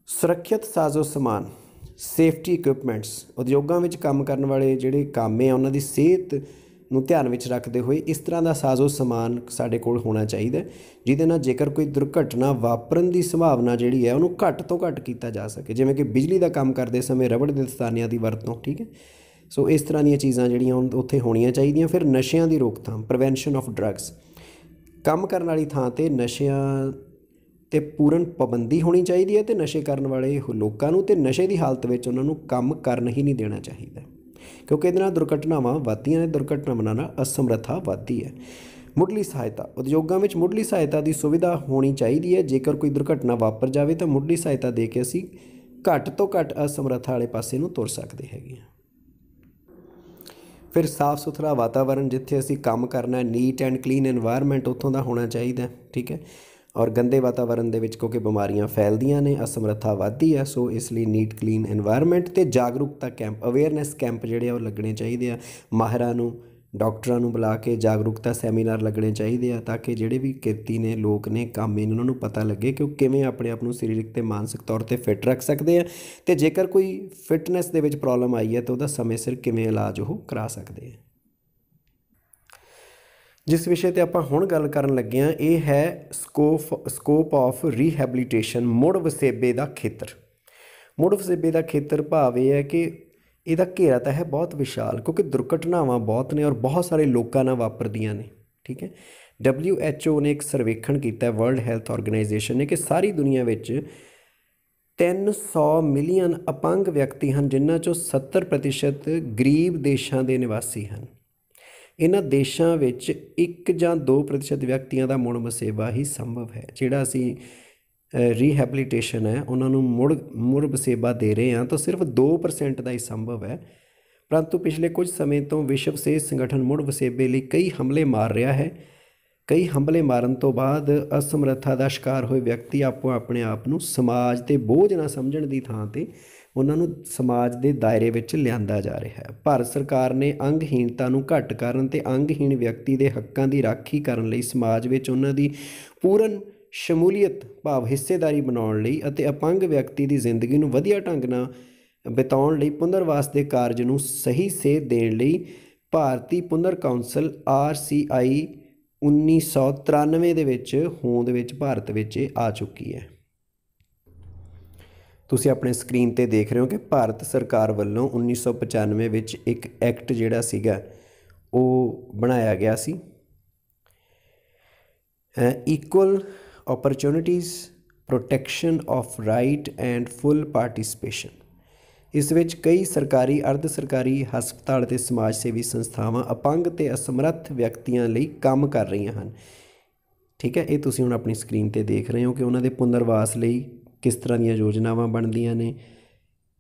ਸੁਰੱਖਿਅਤ ਸਾਜ਼ੋ ਸਮਾਨ, ਸੇਫਟੀ ਇਕੁਇਪਮੈਂਟਸ, ਉਦਯੋਗਾਂ ਵਿੱਚ ਕੰਮ ਕਰਨ ਵਾਲੇ ਜਿਹੜੇ ਕਾਮੇ ਆ, ਉਹਨਾਂ ਦੀ ਸਿਹਤ ਨੂੰ ਧਿਆਨ ਵਿੱਚ ਰੱਖਦੇ ਹੋਏ ਇਸ ਤਰ੍ਹਾਂ ਦਾ ਸਾਜ਼ੋ ਸਮਾਨ ਸਾਡੇ ਕੋਲ ਹੋਣਾ ਚਾਹੀਦਾ, ਜਿਹਦੇ ਨਾਲ ਜੇਕਰ ਕੋਈ ਦੁਰਘਟਨਾ ਵਾਪਰਨ ਦੀ ਸੰਭਾਵਨਾ ਜਿਹੜੀ ਹੈ ਉਹਨੂੰ ਘੱਟ ਤੋਂ ਘੱਟ ਕੀਤਾ ਜਾ ਸਕੇ। ਜਿਵੇਂ ਕਿ ਬਿਜਲੀ ਦਾ ਕੰਮ ਕਰਦੇ ਸਮੇਂ ਰਬੜ ਦੇ ਦਸਤਾਨਿਆਂ ਦੀ ਵਰਤੋਂ, ਠੀਕ ਹੈ। ਸੋ ਇਸ ਤਰ੍ਹਾਂ ਦੀਆਂ ਚੀਜ਼ਾਂ ਜਿਹੜੀਆਂ ਉੱਥੇ ਹੋਣੀਆਂ ਚਾਹੀਦੀਆਂ। ਫਿਰ ਨਸ਼ਿਆਂ ਦੀ ਰੋਕਥਾਮ, ਪ੍ਰੀਵੈਂਸ਼ਨ ਆਫ ਡਰੱਗਸ, ਕੰਮ ਕਰਨ ਵਾਲੀ ਥਾਂ 'ਤੇ ਨਸ਼ਿਆਂ 'ਤੇ ਪੂਰਨ ਪਾਬੰਦੀ ਹੋਣੀ ਚਾਹੀਦੀ ਹੈ, ਅਤੇ ਨਸ਼ੇ ਕਰਨ ਵਾਲੇ ਲੋਕਾਂ ਨੂੰ ਅਤੇ ਨਸ਼ੇ ਦੀ ਹਾਲਤ ਵਿੱਚ ਉਹਨਾਂ ਨੂੰ ਕੰਮ ਕਰਨ ਹੀ ਨਹੀਂ ਦੇਣਾ ਚਾਹੀਦਾ, ਕਿਉਂਕਿ ਇਹਦੇ ਨਾਲ ਦੁਰਘਟਨਾਵਾਂ ਵੱਧਦੀਆਂ ਨੇ, ਦੁਰਘਟਨਾਵਾਂ ਨਾਲ ਅਸਮਰੱਥਾ ਵੱਧਦੀ ਹੈ। ਮੁੱਢਲੀ ਸਹਾਇਤਾ, ਉਦਯੋਗਾਂ ਵਿੱਚ ਮੁੱਢਲੀ ਸਹਾਇਤਾ ਦੀ ਸੁਵਿਧਾ ਹੋਣੀ ਚਾਹੀਦੀ ਹੈ। ਜੇਕਰ ਕੋਈ ਦੁਰਘਟਨਾ ਵਾਪਰ ਜਾਵੇ ਤਾਂ ਮੁੱਢਲੀ ਸਹਾਇਤਾ ਦੇ ਕੇ ਅਸੀਂ ਘੱਟ ਤੋਂ ਘੱਟ ਅਸਮਰੱਥਾ ਵਾਲੇ ਪਾਸੇ ਨੂੰ ਤੁਰ ਸਕਦੇ ਹੈਗੇ ਹਾਂ। ਫਿਰ ਸਾਫ ਸੁਥਰਾ ਵਾਤਾਵਰਨ, ਜਿੱਥੇ ਅਸੀਂ ਕੰਮ ਕਰਨਾ, ਨੀਟ ਐਂਡ ਕਲੀਨ ਇਨਵਾਇਰਮੈਂਟ ਉੱਥੋਂ ਦਾ ਹੋਣਾ ਚਾਹੀਦਾ, ਠੀਕ ਹੈ। ਔਰ ਗੰਦੇ ਵਾਤਾਵਰਨ ਦੇ ਵਿੱਚ ਕਿਉਂਕਿ ਬਿਮਾਰੀਆਂ ਫੈਲਦੀਆਂ ਨੇ, ਅਸਮਰੱਥਾ ਵੱਧਦੀ ਹੈ, ਸੋ ਇਸ ਲਈ ਨੀਟ ਕਲੀਨ ਇਨਵਾਇਰਮੈਂਟ ਅਤੇ ਜਾਗਰੂਕਤਾ ਕੈਂਪ, ਅਵੇਅਰਨੈਸ ਕੈਂਪ ਜਿਹੜੇ ਆ ਉਹ ਲੱਗਣੇ ਚਾਹੀਦੇ ਆ। ਮਾਹਿਰਾਂ ਨੂੰ, ਡਾਕਟਰਾਂ ਨੂੰ ਬੁਲਾ ਕੇ ਜਾਗਰੂਕਤਾ ਸੈਮੀਨਾਰ ਲੱਗਣੇ ਚਾਹੀਦੇ ਆ, ਤਾਂ ਕਿ ਜਿਹੜੇ ਵੀ ਕਿਰਤੀ ਨੇ, ਲੋਕ ਨੇ, ਕਾਮੇ ਨੇ, ਉਹਨਾਂ ਨੂੰ ਪਤਾ ਲੱਗੇ ਕਿ ਉਹ ਕਿਵੇਂ ਆਪਣੇ ਆਪ ਨੂੰ ਸਰੀਰਕ ਅਤੇ ਮਾਨਸਿਕ ਤੌਰ 'ਤੇ ਫਿੱਟ ਰੱਖ ਸਕਦੇ ਆ, ਅਤੇ ਜੇਕਰ ਕੋਈ ਫਿਟਨੈਸ ਦੇ ਵਿੱਚ ਪ੍ਰੋਬਲਮ ਆਈ ਹੈ ਤਾਂ ਉਹਦਾ ਸਮੇਂ ਸਿਰ ਕਿਵੇਂ ਇਲਾਜ ਉਹ ਕਰਾ ਸਕਦੇ ਆ। ਜਿਸ ਵਿਸ਼ੇ 'ਤੇ ਆਪਾਂ ਹੁਣ ਗੱਲ ਕਰਨ ਲੱਗੇ ਹਾਂ, ਇਹ ਹੈ ਸਕੋਪ ਆਫ ਰੀਹੈਬਲੀਟੇਸ਼ਨ, ਮੁੜ ਵਸੇਬੇ ਦਾ ਖੇਤਰ। ਮੁੜ ਵਸੇਬੇ ਦਾ ਖੇਤਰ ਭਾਵ ਇਹ ਹੈ ਕਿ ਇਹਦਾ ਘੇਰਾ ਤਾਂ ਹੈ ਬਹੁਤ ਵਿਸ਼ਾਲ, ਕਿਉਂਕਿ ਦੁਰਘਟਨਾਵਾਂ ਬਹੁਤ ਨੇ ਔਰ ਬਹੁਤ ਸਾਰੇ ਲੋਕਾਂ ਨਾਲ ਵਾਪਰਦੀਆਂ ਨੇ, ਠੀਕ ਹੈ। WHO ਨੇ ਇੱਕ ਸਰਵੇਖਣ ਕੀਤਾ, ਵਰਲਡ ਹੈਲਥ ਆਰਗੇਨਾਈਜੇਸ਼ਨ ਨੇ, ਕਿ ਸਾਰੀ ਦੁਨੀਆ ਵਿੱਚ 300 ਮਿਲੀਅਨ ਅਪੰਗ ਵਿਅਕਤੀ ਹਨ, ਜਿਨ੍ਹਾਂ 'ਚੋਂ 70% ਗਰੀਬ ਦੇਸ਼ਾਂ ਦੇ ਨਿਵਾਸੀ ਹਨ। ਇਹਨਾਂ ਦੇਸ਼ਾਂ ਵਿੱਚ 1 ਜਾਂ 2% ਵਿਅਕਤੀਆਂ ਦਾ ਮੁੜ ਵਸੇਬਾ ਹੀ ਸੰਭਵ ਹੈ। ਜਿਹੜਾ ਅਸੀਂ ਰੀਹੈਬਲੀਟੇਸ਼ਨ ਹੈ, ਉਹਨਾਂ ਨੂੰ ਮੁੜ ਵਸੇਬਾ ਦੇ ਰਹੇ ਹਾਂ, ਤਾਂ ਸਿਰਫ 2% ਦਾ ਹੀ ਸੰਭਵ ਹੈ। ਪਰੰਤੂ ਪਿਛਲੇ ਕੁਝ ਸਮੇਂ ਤੋਂ ਵਿਸ਼ਵ ਸਿਹਤ ਸੰਗਠਨ ਮੁੜ ਵਸੇਬੇ ਲਈ ਕਈ ਹਮਲੇ ਮਾਰ ਰਿਹਾ ਹੈ। ਕਈ ਹਮਲੇ ਮਾਰਨ ਤੋਂ ਬਾਅਦ ਅਸਮਰੱਥਾ ਦਾ ਸ਼ਿਕਾਰ ਹੋਏ ਵਿਅਕਤੀ ਆਪਣੇ ਆਪ ਨੂੰ ਸਮਾਜ 'ਤੇ ਬੋਝ ਨਾ ਸਮਝਣ ਦੀ ਥਾਂ 'ਤੇ ਉਹਨਾਂ ਨੂੰ ਸਮਾਜ ਦੇ ਦਾਇਰੇ ਵਿੱਚ ਲਿਆਂਦਾ ਜਾ ਰਿਹਾ ਹੈ। ਭਾਰਤ ਸਰਕਾਰ ਨੇ ਅੰਗਹੀਣਤਾ ਨੂੰ ਘੱਟ ਕਰਨ ਅਤੇ ਅੰਗਹੀਣ ਵਿਅਕਤੀ ਦੇ ਹੱਕਾਂ ਦੀ ਰਾਖੀ ਕਰਨ ਲਈ ਸਮਾਜ ਵਿੱਚ ਉਹਨਾਂ ਦੀ ਪੂਰਨ ਸ਼ਮੂਲੀਅਤ ਭਾਵ ਹਿੱਸੇਦਾਰੀ ਬਣਾਉਣ ਲਈ ਅਤੇ ਅਪੰਗ ਵਿਅਕਤੀ ਦੀ ਜ਼ਿੰਦਗੀ ਨੂੰ ਵਧੀਆ ਢੰਗ ਨਾਲ ਬਿਤਾਉਣ ਲਈ ਪੁਨਰਵਾਸ ਦੇ ਕਾਰਜ ਨੂੰ ਸਹੀ ਸੇਧ ਦੇਣ ਲਈ ਭਾਰਤੀ ਪੁਨਰ ਕੌਂਸਲ RCI 1993 ਦੇ ਵਿੱਚ ਹੋਂਦ ਵਿੱਚ ਭਾਰਤ ਵਿੱਚ ਆ ਚੁੱਕੀ ਹੈ। ਤੁਸੀਂ ਆਪਣੇ ਸਕਰੀਨ ਤੇ ਦੇਖ ਰਹੇ ਹੋ ਕਿ ਭਾਰਤ ਸਰਕਾਰ ਵੱਲੋਂ 1995 ਵਿੱਚ ਇੱਕ ਐਕਟ ਜਿਹੜਾ ਸੀਗਾ ਉਹ ਬਣਾਇਆ ਗਿਆ ਸੀ, equal opportunities protection of right and full participation. ਇਸ ਵਿੱਚ ਕਈ ਸਰਕਾਰੀ, ਅਰਧ ਸਰਕਾਰੀ ਹਸਪਤਾਲ ਅਤੇ ਸਮਾਜ ਸੇਵੀ ਸੰਸਥਾਵਾਂ ਅਪੰਗ ਅਤੇ ਅਸਮਰੱਥ ਵਿਅਕਤੀਆਂ ਲਈ ਕੰਮ ਕਰ ਰਹੀਆਂ ਹਨ। ਠੀਕ ਹੈ, ਇਹ ਤੁਸੀਂ ਹੁਣ ਆਪਣੀ ਸਕਰੀਨ ਤੇ ਦੇਖ ਰਹੇ ਹੋ ਕਿ ਉਹਨਾਂ ਦੇ ਪੁਨਰਵਾਸ ਲਈ ਕਿਸ ਤਰ੍ਹਾਂ ਦੀਆਂ ਯੋਜਨਾਵਾਂ ਬਣਦੀਆਂ ਨੇ,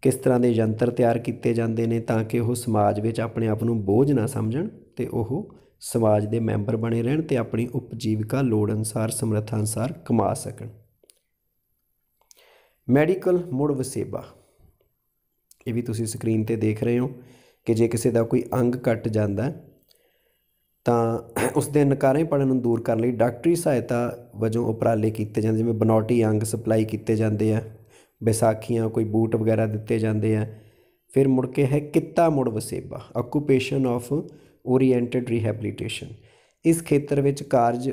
ਕਿਸ ਤਰ੍ਹਾਂ ਦੇ ਯੰਤਰ ਤਿਆਰ ਕੀਤੇ ਜਾਂਦੇ ਨੇ ਤਾਂ ਕਿ ਉਹ ਸਮਾਜ ਵਿੱਚ ਆਪਣੇ ਆਪ ਨੂੰ ਬੋਝ ਨਾ ਸਮਝਣ ਅਤੇ ਉਹ ਸਮਾਜ ਦੇ ਮੈਂਬਰ ਬਣੇ ਰਹਿਣ ਅਤੇ ਆਪਣੀ ਉਪਜੀਵਿਕਾ ਲੋੜ ਅਨੁਸਾਰ, ਸਮਰੱਥਾ ਅਨੁਸਾਰ ਕਮਾ ਸਕਣ। ਮੈਡੀਕਲ ਮੁੜ ਵਸੇਬਾ, ਇਹ ਵੀ ਤੁਸੀਂ ਸਕਰੀਨ ਤੇ ਦੇਖ ਰਹੇ ਹੋ ਕਿ ਜੇ ਕਿਸੇ ਦਾ ਕੋਈ ਅੰਗ ਕੱਟ ਜਾਂਦਾ ਤਾਂ ਉਸ ਦੇ ਨਕਾਰੇਪਣ ਨੂੰ ਦੂਰ ਕਰਨ ਲਈ ਡਾਕਟਰੀ ਸਹਾਇਤਾ ਵਜੋਂ ਉਪਰਾਲੇ ਕੀਤੇ ਜਾਂਦੇ, ਜਿਵੇਂ ਬਨੌਟੀ ਅੰਗ ਸਪਲਾਈ ਕੀਤੇ ਜਾਂਦੇ ਆ, ਵਿਸਾਖੀਆਂ, ਕੋਈ ਬੂਟ ਵਗੈਰਾ ਦਿੱਤੇ ਜਾਂਦੇ ਆ। ਫਿਰ ਮੁੜ ਕੇ ਹੈ ਕਿੱਤਾ ਮੁੜ ਵਸੇਬਾ, ਆਕੂਪੇਸ਼ਨ ਆਫ ਓਰੀਐਂਟਡ ਰੀਹੈਬਲੀਟੇਸ਼ਨ। ਇਸ ਖੇਤਰ ਵਿੱਚ ਕਾਰਜ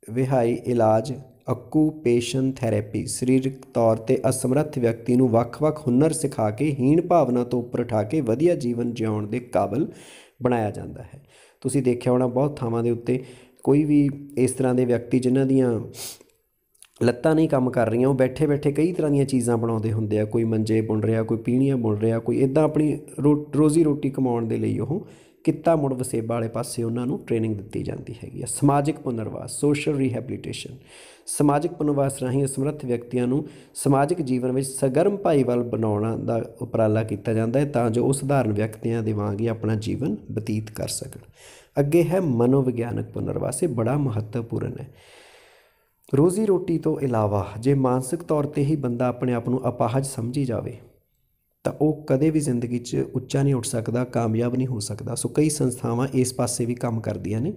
ਵਿਹਾਈ ਇਲਾਜ, ਆਕੂਪੇਸ਼ਨ ਥੈਰੇਪੀ ਸਰੀਰਕ ਤੌਰ 'ਤੇ ਅਸਮਰੱਥ ਵਿਅਕਤੀ ਨੂੰ ਵੱਖ-ਵੱਖ ਹੁਨਰ ਸਿਖਾ ਕੇ ਹੀਣ ਭਾਵਨਾ ਤੋਂ ਉੱਪਰ ਉਠਾ ਕੇ ਵਧੀਆ ਜੀਵਨ ਜਿਉਣ ਦੇ ਕਾਬਲ ਬਣਾਇਆ ਜਾਂਦਾ ਹੈ। ਤੁਸੀਂ ਦੇਖਿਆ ਹੋਣਾ ਬਹੁਤ ਥਾਵਾਂ ਦੇ ਉੱਤੇ ਕੋਈ ਵੀ ਇਸ ਤਰ੍ਹਾਂ ਦੇ ਵਿਅਕਤੀ ਜਿਨ੍ਹਾਂ ਦੀਆਂ ਲੱਤਾਂ ਨਹੀਂ ਕੰਮ ਕਰ ਰਹੀਆਂ, ਉਹ ਬੈਠੇ ਬੈਠੇ ਕਈ ਤਰ੍ਹਾਂ ਦੀਆਂ ਚੀਜ਼ਾਂ ਬਣਾਉਂਦੇ ਹੁੰਦੇ ਆ। ਕੋਈ ਮੰਜੇ ਬੁਣ ਰਿਹਾ, ਕੋਈ ਪੀੜ੍ਹੀਆਂ ਬੁਣ ਰਿਹਾ, ਕੋਈ ਇੱਦਾਂ ਆਪਣੀ ਰੋਜ਼ੀ ਰੋਟੀ ਕਮਾਉਣ ਦੇ ਲਈ ਉਹ ਕਿੱਤਾ ਮੁੜ ਵਸੇਬਾ ਵਾਲੇ ਪਾਸੇ ਉਹਨਾਂ ਨੂੰ ਟ੍ਰੇਨਿੰਗ ਦਿੱਤੀ ਜਾਂਦੀ ਹੈਗੀ ਆ। ਸਮਾਜਿਕ ਪੁਨਰਵਾਸ, ਸੋਸ਼ਲ ਰੀਹੈਬਲੀਟੇਸ਼ਨ। ਸਮਾਜਿਕ ਪੁਨਰਵਾਸ ਰਾਹੀਂ ਅਸਮਰੱਥ ਵਿਅਕਤੀਆਂ ਨੂੰ ਸਮਾਜਿਕ ਜੀਵਨ ਵਿੱਚ ਸਰਗਰਮ ਭਾਈਵਾਲ ਬਣਾਉਣ ਦਾ ਉਪਰਾਲਾ ਕੀਤਾ ਜਾਂਦਾ ਹੈ ਤਾਂ ਜੋ ਉਹ ਸਧਾਰਨ ਵਿਅਕਤੀਆਂ ਦੇ ਵਾਂਗ ਹੀ ਆਪਣਾ ਜੀਵਨ ਬਤੀਤ ਕਰ ਸਕਣ। ਅੱਗੇ ਹੈ ਮਨੋਵਿਗਿਆਨਕ ਪੁਨਰਵਾਸ, ਇਹ ਬੜਾ ਮਹੱਤਵਪੂਰਨ ਹੈ। ਰੋਜ਼ੀ ਰੋਟੀ ਤੋਂ ਇਲਾਵਾ ਜੇ ਮਾਨਸਿਕ ਤੌਰ 'ਤੇ ਹੀ ਬੰਦਾ ਆਪਣੇ ਆਪ ਨੂੰ ਅਪਾਹਜ ਸਮਝੀ ਜਾਵੇ ਤਾਂ ਉਹ ਕਦੇ ਵੀ ਜ਼ਿੰਦਗੀ 'ਚ ਉੱਚਾ ਨਹੀਂ ਉੱਠ ਸਕਦਾ, ਕਾਮਯਾਬ ਨਹੀਂ ਹੋ ਸਕਦਾ। ਸੋ ਕਈ ਸੰਸਥਾਵਾਂ ਇਸ ਪਾਸੇ ਵੀ ਕੰਮ ਕਰਦੀਆਂ ਨੇ।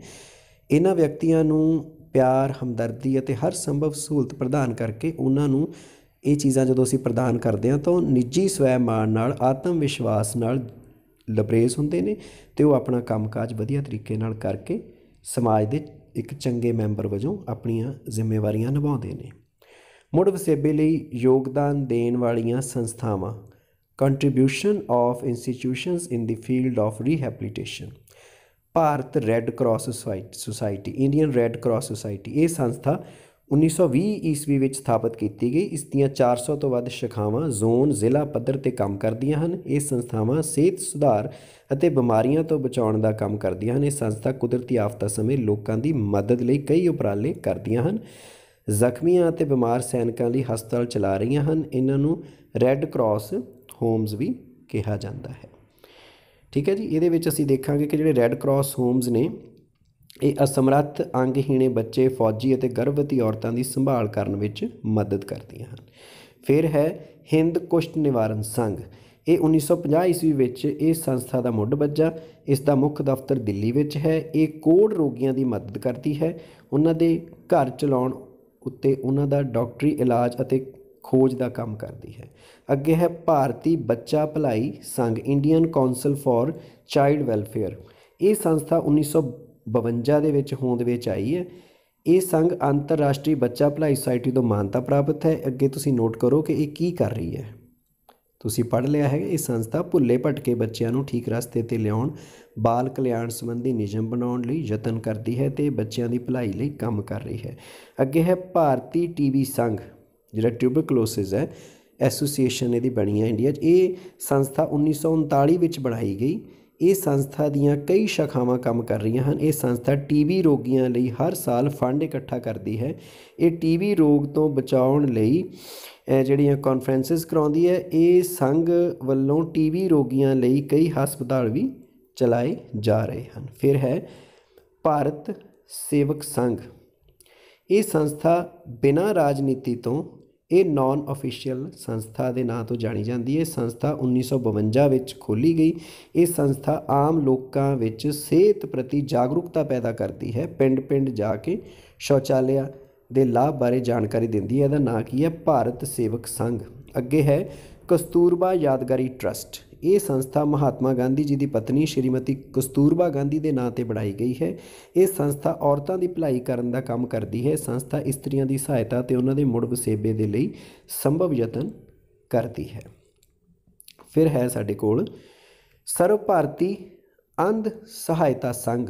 ਇਹਨਾਂ ਵਿਅਕਤੀਆਂ ਨੂੰ ਪਿਆਰ, ਹਮਦਰਦੀ ਅਤੇ ਹਰ ਸੰਭਵ ਸਹੂਲਤ ਪ੍ਰਦਾਨ ਕਰਕੇ ਉਹਨਾਂ ਨੂੰ ਇਹ ਚੀਜ਼ਾਂ ਜਦੋਂ ਅਸੀਂ ਪ੍ਰਦਾਨ ਕਰਦੇ ਹਾਂ ਤਾਂ ਉਹ ਨਿੱਜੀ ਸਵੈਮਾਨ ਨਾਲ, ਆਤਮ ਵਿਸ਼ਵਾਸ ਨਾਲ ਲਬਰੇਜ਼ ਹੁੰਦੇ ਨੇ ਅਤੇ ਉਹ ਆਪਣਾ ਕੰਮਕਾਜ ਵਧੀਆ ਤਰੀਕੇ ਨਾਲ ਕਰਕੇ ਸਮਾਜ ਦੇ ਇੱਕ ਚੰਗੇ ਮੈਂਬਰ ਵਜੋਂ ਆਪਣੀਆਂ ਜ਼ਿੰਮੇਵਾਰੀਆਂ ਨਿਭਾਉਂਦੇ ਨੇ। ਮੁੜ ਵਸੇਬੇ ਲਈ ਯੋਗਦਾਨ ਦੇਣ ਵਾਲੀਆਂ ਸੰਸਥਾਵਾਂ, contribution of institutions in the field of rehabilitation. Bharat red cross society, Indian red cross society, ਇਹ ਸੰਸਥਾ 1920 ਈਸਵੀ ਵਿੱਚ ਸਥਾਪਿਤ ਕੀਤੀ ਗਈ। ਇਸ ਦੀਆਂ 400 ਤੋਂ ਵੱਧ ਸ਼ਾਖਾਵਾਂ ਜ਼ੋਨ, ਜ਼ਿਲ੍ਹਾ ਪੱਧਰ 'ਤੇ ਕੰਮ ਕਰਦੀਆਂ ਹਨ। ਇਹ ਸੰਸਥਾਵਾਂ ਸਿਹਤ ਸੁਧਾਰ ਅਤੇ ਬਿਮਾਰੀਆਂ ਤੋਂ ਬਚਾਉਣ ਦਾ ਕੰਮ ਕਰਦੀਆਂ ਹਨ। ਇਹ ਸੰਸਥਾ ਕੁਦਰਤੀ ਆਫਤਾਂ ਸਮੇਂ ਲੋਕਾਂ ਦੀ ਮਦਦ ਲਈ ਕਈ ਉਪਰਾਲੇ ਕਰਦੀਆਂ ਹਨ। ਜ਼ਖਮੀਆਂ ਅਤੇ ਬਿਮਾਰ ਸੈਨਿਕਾਂ ਲਈ ਹਸਪਤਾਲ ਚਲਾ ਰਹੀਆਂ ਹਨ। ਇਹਨਾਂ ਨੂੰ ਰੈੱਡ ਕਰਾਸ ਹੋਮਜ਼ ਵੀ ਕਿਹਾ ਜਾਂਦਾ ਹੈ। ਠੀਕ ਹੈ ਜੀ, ਇਹਦੇ ਵਿੱਚ ਅਸੀਂ ਦੇਖਾਂਗੇ ਕਿ ਜਿਹੜੇ ਰੈੱਡ ਕਰਾਸ ਹੋਮਜ਼ ਨੇ ਇਹ ਅਸਮਰੱਥ, ਅੰਗਹੀਣੇ ਬੱਚੇ, ਫੌਜੀ ਅਤੇ ਗਰਭਵਤੀ ਔਰਤਾਂ ਦੀ ਸੰਭਾਲ ਕਰਨ ਵਿੱਚ ਮਦਦ ਕਰਦੀਆਂ ਹਨ। ਫਿਰ ਹੈ ਹਿੰਦ ਕੁਸ਼ਟ ਨਿਵਾਰਨ ਸੰਘ, ਇਹ 1950 ਈਸਵੀ ਵਿੱਚ ਇਸ ਸੰਸਥਾ ਦਾ ਮੁੱਢ ਬੱਝਾ। ਇਸ ਦਾ ਮੁੱਖ ਦਫ਼ਤਰ ਦਿੱਲੀ ਵਿੱਚ ਹੈ। ਇਹ ਕੋਹੜ ਰੋਗੀਆਂ ਦੀ ਮਦਦ ਕਰਦੀ ਹੈ, ਉਹਨਾਂ ਦੇ ਘਰ ਚਲਾਉਣ ਉੱਤੇ ਉਹਨਾਂ ਦਾ ਡਾਕਟਰੀ ਇਲਾਜ ਅਤੇ ਖੋਜ ਦਾ ਕੰਮ ਕਰਦੀ ਹੈ। ਅੱਗੇ ਹੈ ਭਾਰਤੀ ਬੱਚਾ ਭਲਾਈ ਸੰਘ, Indian council for child welfare. ਇਹ ਸੰਸਥਾ 1952 ਦੇ ਵਿੱਚ ਹੋਂਦ ਵਿੱਚ ਆਈ ਹੈ। ਇਹ ਸੰਘ ਅੰਤਰਰਾਸ਼ਟਰੀ ਬੱਚਾ ਭਲਾਈ ਸੁਸਾਇਟੀ ਤੋਂ ਮਾਨਤਾ ਪ੍ਰਾਪਤ ਹੈ। ਅੱਗੇ ਤੁਸੀਂ ਨੋਟ ਕਰੋ ਕਿ ਇਹ ਕੀ ਕਰ ਰਹੀ ਹੈ। ਤੁਸੀਂ ਪੜ੍ਹ ਲਿਆ ਹੈ, ਇਹ ਸੰਸਥਾ ਭੁੱਲੇ ਭਟਕੇ ਬੱਚਿਆਂ ਨੂੰ ਠੀਕ ਰਸਤੇ 'ਤੇ ਲਿਆਉਣ, ਬਾਲ ਕਲਿਆਣ ਸੰਬੰਧੀ ਨਿਯਮ ਬਣਾਉਣ ਲਈ ਯਤਨ ਕਰਦੀ ਹੈ ਅਤੇ ਬੱਚਿਆਂ ਦੀ ਭਲਾਈ ਲਈ ਕੰਮ ਕਰ ਰਹੀ ਹੈ। ਅੱਗੇ ਹੈ ਭਾਰਤੀ TB ਸੰਘ, ਜਿਹੜਾ ਟਿਊਬਰਕਲੋਸਿਸ ਹੈ ਐਸੋਸੀਏਸ਼ਨ ਇਹਦੀ ਬਣੀ ਹੈ ਇੰਡੀਆ 'ਚ। ਇਹ ਸੰਸਥਾ 1939 ਵਿੱਚ ਬਣਾਈ ਗਈ। ਇਹ ਸੰਸਥਾ ਦੀਆਂ ਕਈ ਸ਼ਾਖਾਵਾਂ ਕੰਮ ਕਰ ਰਹੀਆਂ ਹਨ। ਇਹ ਸੰਸਥਾ TB ਰੋਗੀਆਂ ਲਈ ਹਰ ਸਾਲ ਫੰਡ ਇਕੱਠਾ ਕਰਦੀ ਹੈ। ਇਹ TB ਰੋਗ ਤੋਂ ਬਚਾਉਣ ਲਈ ਜਿਹੜੀਆਂ ਕਾਨਫਰੰਸਿਸ ਕਰਾਉਂਦੀ ਹੈ। ਇਹ ਸੰਘ ਵੱਲੋਂ TB ਰੋਗੀਆਂ ਲਈ ਕਈ ਹਸਪਤਾਲ ਵੀ ਚਲਾਏ ਜਾ ਰਹੇ ਹਨ। ਫਿਰ ਹੈ ਭਾਰਤ ਸੇਵਕ ਸੰਘ, ਇਹ ਸੰਸਥਾ ਬਿਨਾਂ ਰਾਜਨੀਤੀ ਤੋਂ, ਇਹ ਨਾਨ ਅਫੀਸ਼ੀਅਲ ਸੰਸਥਾ ਦੇ ਨਾਂ ਤੋਂ ਜਾਣੀ ਜਾਂਦੀ ਹੈ। ਸੰਸਥਾ 1952 ਵਿੱਚ ਖੋਲ੍ਹੀ ਗਈ। ਇਹ ਸੰਸਥਾ ਆਮ ਲੋਕਾਂ ਵਿੱਚ ਸਿਹਤ ਪ੍ਰਤੀ ਜਾਗਰੂਕਤਾ ਪੈਦਾ ਕਰਦੀ ਹੈ। ਪਿੰਡ ਪਿੰਡ ਜਾ ਕੇ ਸ਼ੌਚਾਲਿਆ ਦੇ ਲਾਭ ਬਾਰੇ ਜਾਣਕਾਰੀ ਦਿੰਦੀ ਹੈ। ਇਹਦਾ ਨਾਂ ਕੀ ਹੈ? ਭਾਰਤ ਸੇਵਕ ਸੰਘ। ਅੱਗੇ ਹੈ ਕਸਤੂਰਬਾ ਯਾਦਗਾਰੀ ਟਰਸਟ। ਇਹ ਸੰਸਥਾ ਮਹਾਤਮਾ ਗਾਂਧੀ ਜੀ ਦੀ ਪਤਨੀ ਸ਼੍ਰੀਮਤੀ ਕਸਤੂਰਬਾ ਗਾਂਧੀ ਦੇ ਨਾਂ 'ਤੇ ਬਣਾਈ ਗਈ ਹੈ। ਇਹ ਸੰਸਥਾ ਔਰਤਾਂ ਦੀ ਭਲਾਈ ਕਰਨ ਦਾ ਕੰਮ ਕਰਦੀ ਹੈ। ਸੰਸਥਾ ਇਸਤਰੀਆਂ ਦੀ ਸਹਾਇਤਾ ਅਤੇ ਉਹਨਾਂ ਦੇ ਮੁੜ ਵਸੇਬੇ ਦੇ ਲਈ ਸੰਭਵ ਯਤਨ ਕਰਦੀ ਹੈ। ਫਿਰ ਹੈ ਸਾਡੇ ਕੋਲ ਸਰਵ ਭਾਰਤੀ ਅੰਧ ਸਹਾਇਤਾ ਸੰਘ।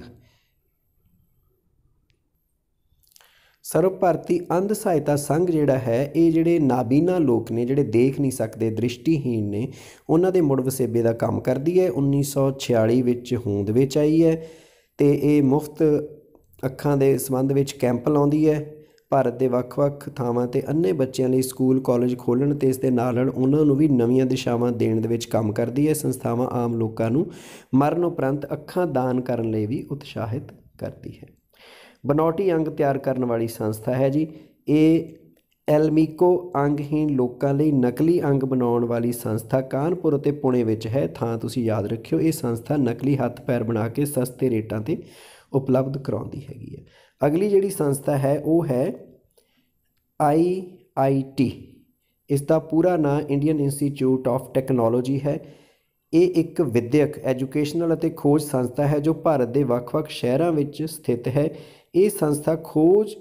ਸਰਵ ਭਾਰਤੀ ਅੰਧ ਸਹਾਇਤਾ ਸੰਘ ਜਿਹੜਾ ਹੈ, ਇਹ ਜਿਹੜੇ ਨਾਬੀਨਾ ਲੋਕ ਨੇ, ਜਿਹੜੇ ਦੇਖ ਨਹੀਂ ਸਕਦੇ, ਦ੍ਰਿਸ਼ਟੀਹੀਣ ਨੇ, ਉਹਨਾਂ ਦੇ ਮੁੜ ਵਸੇਬੇ ਦਾ ਕੰਮ ਕਰਦੀ ਹੈ। 1946 ਵਿੱਚ ਹੋਂਦ ਵਿੱਚ ਆਈ ਹੈ ਅਤੇ ਇਹ ਮੁਫਤ ਅੱਖਾਂ ਦੇ ਸੰਬੰਧ ਵਿੱਚ ਕੈਂਪ ਲਾਉਂਦੀ ਹੈ। ਭਾਰਤ ਦੇ ਵੱਖ-ਵੱਖ ਥਾਵਾਂ 'ਤੇ ਅੰਨ੍ਹੇ ਬੱਚਿਆਂ ਲਈ ਸਕੂਲ ਕਾਲਜ ਖੋਲ੍ਹਣ ਅਤੇ ਇਸ ਦੇ ਨਾਲ ਨਾਲ ਉਹਨਾਂ ਨੂੰ ਵੀ ਨਵੀਆਂ ਦਿਸ਼ਾਵਾਂ ਦੇਣ ਦੇ ਵਿੱਚ ਕੰਮ ਕਰਦੀ ਹੈ। ਸੰਸਥਾਵਾਂ ਆਮ ਲੋਕਾਂ ਨੂੰ ਮਰਨ ਉਪਰੰਤ ਅੱਖਾਂ ਦਾਨ ਕਰਨ ਲਈ ਵੀ ਉਤਸ਼ਾਹਿਤ ਕਰਦੀ ਹੈ। ਬਨਾਵਟੀ ਅੰਗ ਤਿਆਰ ਕਰਨ ਵਾਲੀ ਸੰਸਥਾ ਹੈ ਜੀ। ਇਹ ਐਲਮੀਕੋ ਅੰਗਹੀਣ ਲੋਕਾਂ ਲਈ ਨਕਲੀ ਅੰਗ ਬਣਾਉਣ ਵਾਲੀ ਸੰਸਥਾ ਕਾਨਪੁਰ ਅਤੇ ਪੁਣੇ ਵਿੱਚ ਹੈ। ਥਾਂ ਤੁਸੀਂ ਯਾਦ ਰੱਖਿਓ। ਇਹ ਸੰਸਥਾ ਨਕਲੀ ਹੱਥ ਪੈਰ ਬਣਾ ਕੇ ਸਸਤੇ ਰੇਟਾਂ 'ਤੇ ਉਪਲਬਧ ਕਰਾਉਂਦੀ ਹੈਗੀ ਹੈ। ਅਗਲੀ ਜਿਹੜੀ ਸੰਸਥਾ ਹੈ ਉਹ ਹੈ IIT। ਇਸ ਦਾ ਪੂਰਾ ਨਾਂ ਇੰਡੀਅਨ ਇੰਸਟੀਚਿਊਟ ਆਫ ਟੈਕਨੋਲੋਜੀ ਹੈ। ਇਹ ਇੱਕ ਵਿਦਿਅਕ, ਐਜੂਕੇਸ਼ਨਲ ਅਤੇ ਖੋਜ ਸੰਸਥਾ ਹੈ ਜੋ ਭਾਰਤ ਦੇ ਵੱਖ-ਵੱਖ ਸ਼ਹਿਰਾਂ ਵਿੱਚ ਸਥਿਤ ਹੈ। ਇਹ ਸੰਸਥਾ ਖੋਜ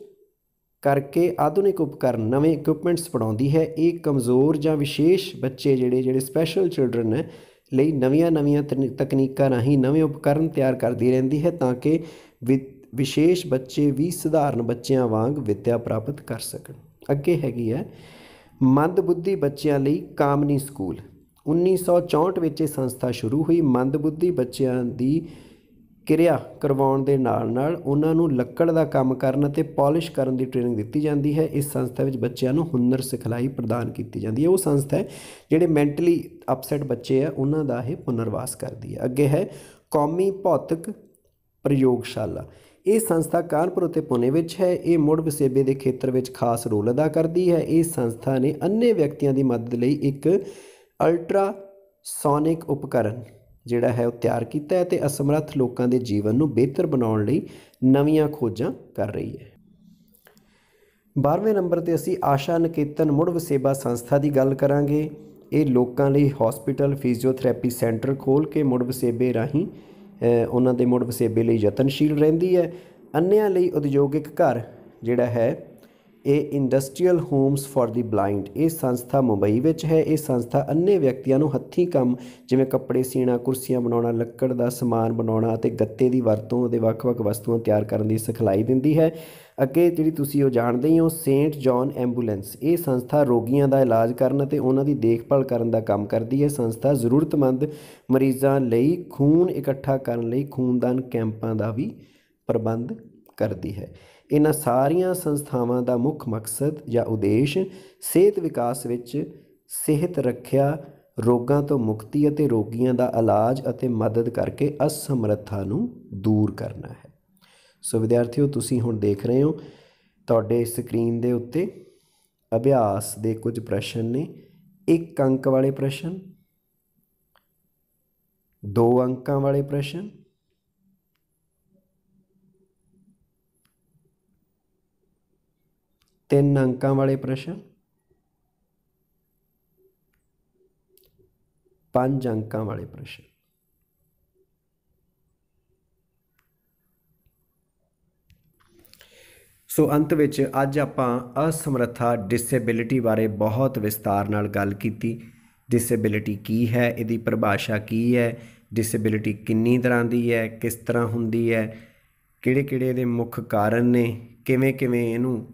ਕਰਕੇ ਆਧੁਨਿਕ ਉਪਕਰਨ, ਨਵੇਂ ਇਕਵਿਪਮੈਂਟਸ ਬਣਾਉਂਦੀ ਹੈ। ਇਹ ਕਮਜ਼ੋਰ ਜਾਂ ਵਿਸ਼ੇਸ਼ ਬੱਚੇ ਜਿਹੜੇ ਸਪੈਸ਼ਲ ਚਿਲਡਰਨ ਹੈ ਲਈ ਨਵੀਆਂ ਤਕਨੀਕਾਂ ਰਾਹੀਂ ਨਵੇਂ ਉਪਕਰਨ ਤਿਆਰ ਕਰਦੀ ਰਹਿੰਦੀ ਹੈ ਤਾਂ ਕਿ ਵਿਸ਼ੇਸ਼ ਬੱਚੇ ਵੀ ਸਧਾਰਨ ਬੱਚਿਆਂ ਵਾਂਗ ਵਿੱਦਿਆ ਪ੍ਰਾਪਤ ਕਰ ਸਕਣ। ਅੱਗੇ ਹੈਗੀ ਹੈ ਮੰਦਬੁੱਧੀ ਬੱਚਿਆਂ ਲਈ ਕਾਮਨੀ ਸਕੂਲ। 1964 ਵਿੱਚ ਇਹ ਸੰਸਥਾ ਸ਼ੁਰੂ ਹੋਈ। ਮੰਦਬੁੱਧੀ ਬੱਚਿਆਂ ਦੀ ਕਿਰਿਆ ਕਰਵਾਉਣ ਦੇ ਨਾਲ ਨਾਲ ਉਹਨਾਂ ਨੂੰ ਲੱਕੜ ਦਾ ਕੰਮ ਕਰਨ ਅਤੇ ਪੋਲਿਸ਼ ਕਰਨ ਦੀ ਟ੍ਰੇਨਿੰਗ ਦਿੱਤੀ ਜਾਂਦੀ ਹੈ। ਇਸ ਸੰਸਥਾ ਵਿੱਚ ਬੱਚਿਆਂ ਨੂੰ ਹੁਨਰ ਸਿਖਲਾਈ ਪ੍ਰਦਾਨ ਕੀਤੀ ਜਾਂਦੀ ਹੈ। ਉਹ ਸੰਸਥਾ ਹੈ ਜਿਹੜੇ ਮੈਂਟਲੀ ਅਪਸੈਟ ਬੱਚੇ ਆ ਉਹਨਾਂ ਦਾ ਇਹ ਪੁਨਰਵਾਸ ਕਰਦੀ ਹੈ। ਅੱਗੇ ਹੈ ਕੌਮੀ ਭੌਤਿਕ ਪ੍ਰਯੋਗਸ਼ਾਲਾ। ਇਹ ਸੰਸਥਾ ਕਾਨਪੁਰ ਅਤੇ ਪੁਣੇ ਵਿੱਚ ਹੈ। ਇਹ ਮੁੜ ਵਸੇਬੇ ਦੇ ਖੇਤਰ ਵਿੱਚ ਖਾਸ ਰੋਲ ਅਦਾ ਕਰਦੀ ਹੈ। ਇਸ ਸੰਸਥਾ ਨੇ ਅੰਨ੍ਹੇ ਵਿਅਕਤੀਆਂ ਦੀ ਮਦਦ ਲਈ ਇੱਕ ਅਲਟਰਾਸੋਨਿਕ ਉਪਕਰਨ ਜਿਹੜਾ ਹੈ ਉਹ ਤਿਆਰ ਕੀਤਾ ਹੈ ਅਤੇ ਅਸਮਰੱਥ ਲੋਕਾਂ ਦੇ ਜੀਵਨ ਨੂੰ ਬਿਹਤਰ ਬਣਾਉਣ ਲਈ ਨਵੀਆਂ ਖੋਜਾਂ ਕਰ ਰਹੀ ਹੈ। 12ਵੇਂ ਨੰਬਰ 'ਤੇ ਅਸੀਂ ਆਸ਼ਾ ਨਿਕੇਤਨ ਮੁੜ ਵਸੇਬਾ ਸੰਸਥਾ ਦੀ ਗੱਲ ਕਰਾਂਗੇ। ਇਹ ਲੋਕਾਂ ਲਈ ਹੌਸਪੀਟਲ, ਫਿਜ਼ੀਓਥੈਰੇਪੀ ਸੈਂਟਰ ਖੋਲ੍ਹ ਕੇ ਮੁੜ ਵਸੇਬੇ ਰਾਹੀਂ ਉਹਨਾਂ ਦੇ ਮੁੜ ਵਸੇਬੇ ਲਈ ਯਤਨਸ਼ੀਲ ਰਹਿੰਦੀ ਹੈ। ਅੰਨ੍ਹਿਆਂ ਲਈ ਉਦਯੋਗਿਕ ਘਰ ਜਿਹੜਾ ਹੈ ਇਹ industrial homes for the blind. ਇਹ ਸੰਸਥਾ ਮੁੰਬਈ ਵਿੱਚ ਹੈ। ਇਹ ਸੰਸਥਾ ਅੰਨ੍ਹੇ ਵਿਅਕਤੀਆਂ ਨੂੰ ਹੱਥੀਂ ਕੰਮ ਜਿਵੇਂ ਕੱਪੜੇ ਸੀਣਾ, ਕੁਰਸੀਆਂ ਬਣਾਉਣਾ, ਲੱਕੜ ਦਾ ਸਮਾਨ ਬਣਾਉਣਾ ਅਤੇ ਗੱਤੇ ਦੀ ਵਰਤੋਂ ਦੇ ਵੱਖ-ਵੱਖ ਵਸਤੂਆਂ ਤਿਆਰ ਕਰਨ ਦੀ ਸਿਖਲਾਈ ਦਿੰਦੀ ਹੈ। ਅੱਗੇ ਜਿਹੜੀ ਤੁਸੀਂ ਉਹ ਜਾਣਦੇ ਹੀ ਹੋ ਸੇਂਟ ਜੌਨ ਐਂਬੂਲੈਂਸ। ਇਹ ਸੰਸਥਾ ਰੋਗੀਆਂ ਦਾ ਇਲਾਜ ਕਰਨ ਅਤੇ ਉਹਨਾਂ ਦੀ ਦੇਖਭਾਲ ਕਰਨ ਦਾ ਕੰਮ ਕਰਦੀ ਹੈ। ਸੰਸਥਾ ਜ਼ਰੂਰਤਮੰਦ ਮਰੀਜ਼ਾਂ ਲਈ ਖੂਨ ਇਕੱਠਾ ਕਰਨ ਲਈ ਖੂਨਦਾਨ ਕੈਂਪਾਂ ਦਾ ਵੀ ਪ੍ਰਬੰਧ ਕਰਦੀ ਹੈ। ਇਹਨਾਂ ਸਾਰੀਆਂ ਸੰਸਥਾਵਾਂ ਦਾ ਮੁੱਖ ਮਕਸਦ ਜਾਂ ਉਦੇਸ਼ ਸਿਹਤ ਵਿਕਾਸ ਵਿੱਚ ਸਿਹਤ ਰੱਖਿਆ, ਰੋਗਾਂ ਤੋਂ ਮੁਕਤੀ ਅਤੇ ਰੋਗੀਆਂ ਦਾ ਇਲਾਜ ਅਤੇ ਮਦਦ ਕਰਕੇ ਅਸਮਰੱਥਾ ਨੂੰ ਦੂਰ ਕਰਨਾ ਹੈ। ਸੋ ਵਿਦਿਆਰਥੀਓ, ਤੁਸੀਂ ਹੁਣ ਦੇਖ ਰਹੇ ਹੋ ਤੁਹਾਡੇ ਸਕਰੀਨ ਦੇ ਉੱਤੇ ਅਭਿਆਸ ਦੇ ਕੁਝ ਪ੍ਰਸ਼ਨ ਨੇ। 1 ਅੰਕ ਵਾਲੇ ਪ੍ਰਸ਼ਨ, 2 ਅੰਕਾਂ ਵਾਲੇ ਪ੍ਰਸ਼ਨ, 3 ਅੰਕਾਂ ਵਾਲੇ ਪ੍ਰਸ਼ਨ, 5 ਅੰਕਾਂ ਵਾਲੇ ਪ੍ਰਸ਼ਨ। ਸੋ ਅੰਤ ਵਿੱਚ ਅੱਜ ਆਪਾਂ ਅਸਮਰੱਥਾ ਡਿਸੇਬਿਲਿਟੀ ਬਾਰੇ ਬਹੁਤ ਵਿਸਤਾਰ ਨਾਲ ਗੱਲ ਕੀਤੀ। ਡਿਸੇਬਿਲਿਟੀ ਕੀ ਹੈ, ਇਹਦੀ ਪਰਿਭਾਸ਼ਾ ਕੀ ਹੈ, ਡਿਸੇਬਿਲਿਟੀ ਕਿੰਨੀ ਤਰ੍ਹਾਂ ਦੀ ਹੈ, ਕਿਸ ਤਰ੍ਹਾਂ ਹੁੰਦੀ ਹੈ, ਕਿਹੜੇ ਇਹਦੇ ਮੁੱਖ ਕਾਰਨ ਨੇ, ਕਿਵੇਂ ਇਹਨੂੰ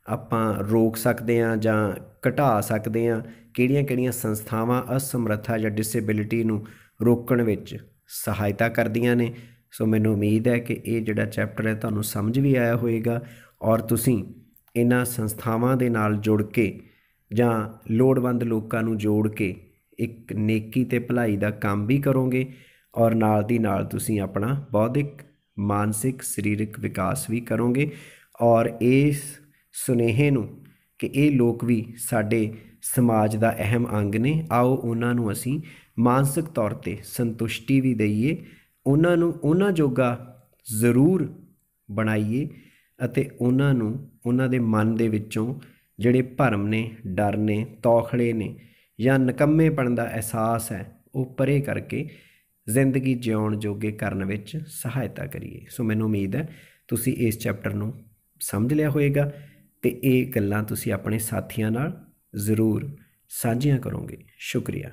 ਆਪਾਂ ਰੋਕ ਸਕਦੇ ਹਾਂ ਜਾਂ ਘਟਾ ਸਕਦੇ ਹਾਂ, ਕਿਹੜੀਆਂ ਸੰਸਥਾਵਾਂ ਅਸਮਰੱਥਾ ਜਾਂ ਡਿਸੇਬਿਲਿਟੀ ਨੂੰ ਰੋਕਣ ਵਿੱਚ ਸਹਾਇਤਾ ਕਰਦੀਆਂ ਨੇ। ਸੋ ਮੈਨੂੰ ਉਮੀਦ ਹੈ ਕਿ ਇਹ ਜਿਹੜਾ ਚੈਪਟਰ ਹੈ ਤੁਹਾਨੂੰ ਸਮਝ ਵੀ ਆਇਆ ਹੋਵੇਗਾ ਔਰ ਤੁਸੀਂ ਇਹਨਾਂ ਸੰਸਥਾਵਾਂ ਦੇ ਨਾਲ ਜੁੜ ਕੇ ਜਾਂ ਲੋੜਵੰਦ ਲੋਕਾਂ ਨੂੰ ਜੋੜ ਕੇ ਇੱਕ ਨੇਕੀ ਅਤੇ ਭਲਾਈ ਦਾ ਕੰਮ ਵੀ ਕਰੋਗੇ ਔਰ ਨਾਲ ਦੀ ਨਾਲ ਤੁਸੀਂ ਆਪਣਾ ਬੌਧਿਕ, ਮਾਨਸਿਕ, ਸਰੀਰਕ ਵਿਕਾਸ ਵੀ ਕਰੋਗੇ। ਔਰ ਇਸ ਸੁਨੇਹੇ ਨੂੰ ਕਿ ਇਹ ਲੋਕ ਵੀ ਸਾਡੇ ਸਮਾਜ ਦਾ ਅਹਿਮ ਅੰਗ ਨੇ, ਆਓ ਉਹਨਾਂ ਨੂੰ ਅਸੀਂ ਮਾਨਸਿਕ ਤੌਰ 'ਤੇ ਸੰਤੁਸ਼ਟੀ ਵੀ ਦਈਏ, ਉਹਨਾਂ ਨੂੰ ਉਹਨਾਂ ਜੋਗਾ ਜ਼ਰੂਰ ਬਣਾਈਏ ਅਤੇ ਉਹਨਾਂ ਨੂੰ ਉਹਨਾਂ ਦੇ ਮਨ ਦੇ ਵਿੱਚੋਂ ਜਿਹੜੇ ਭਰਮ ਨੇ, ਡਰ ਨੇ, ਤੌਖਲੇ ਨੇ ਜਾਂ ਨਿਕੰਮੇਪਣ ਦਾ ਅਹਿਸਾਸ ਹੈ ਉਹ ਪਰੇ ਕਰਕੇ ਜ਼ਿੰਦਗੀ ਜਿਉਣ ਜੋਗੇ ਕਰਨ ਵਿੱਚ ਸਹਾਇਤਾ ਕਰੀਏ। ਸੋ ਮੈਨੂੰ ਉਮੀਦ ਹੈ ਤੁਸੀਂ ਇਸ ਚੈਪਟਰ ਨੂੰ ਸਮਝ ਲਿਆ ਹੋਵੇਗਾ ਅਤੇ ਇਹ ਗੱਲਾਂ ਤੁਸੀਂ ਆਪਣੇ ਸਾਥੀਆਂ ਨਾਲ ਜ਼ਰੂਰ ਸਾਂਝੀਆਂ ਕਰੋਗੇ। ਸ਼ੁਕਰੀਆ।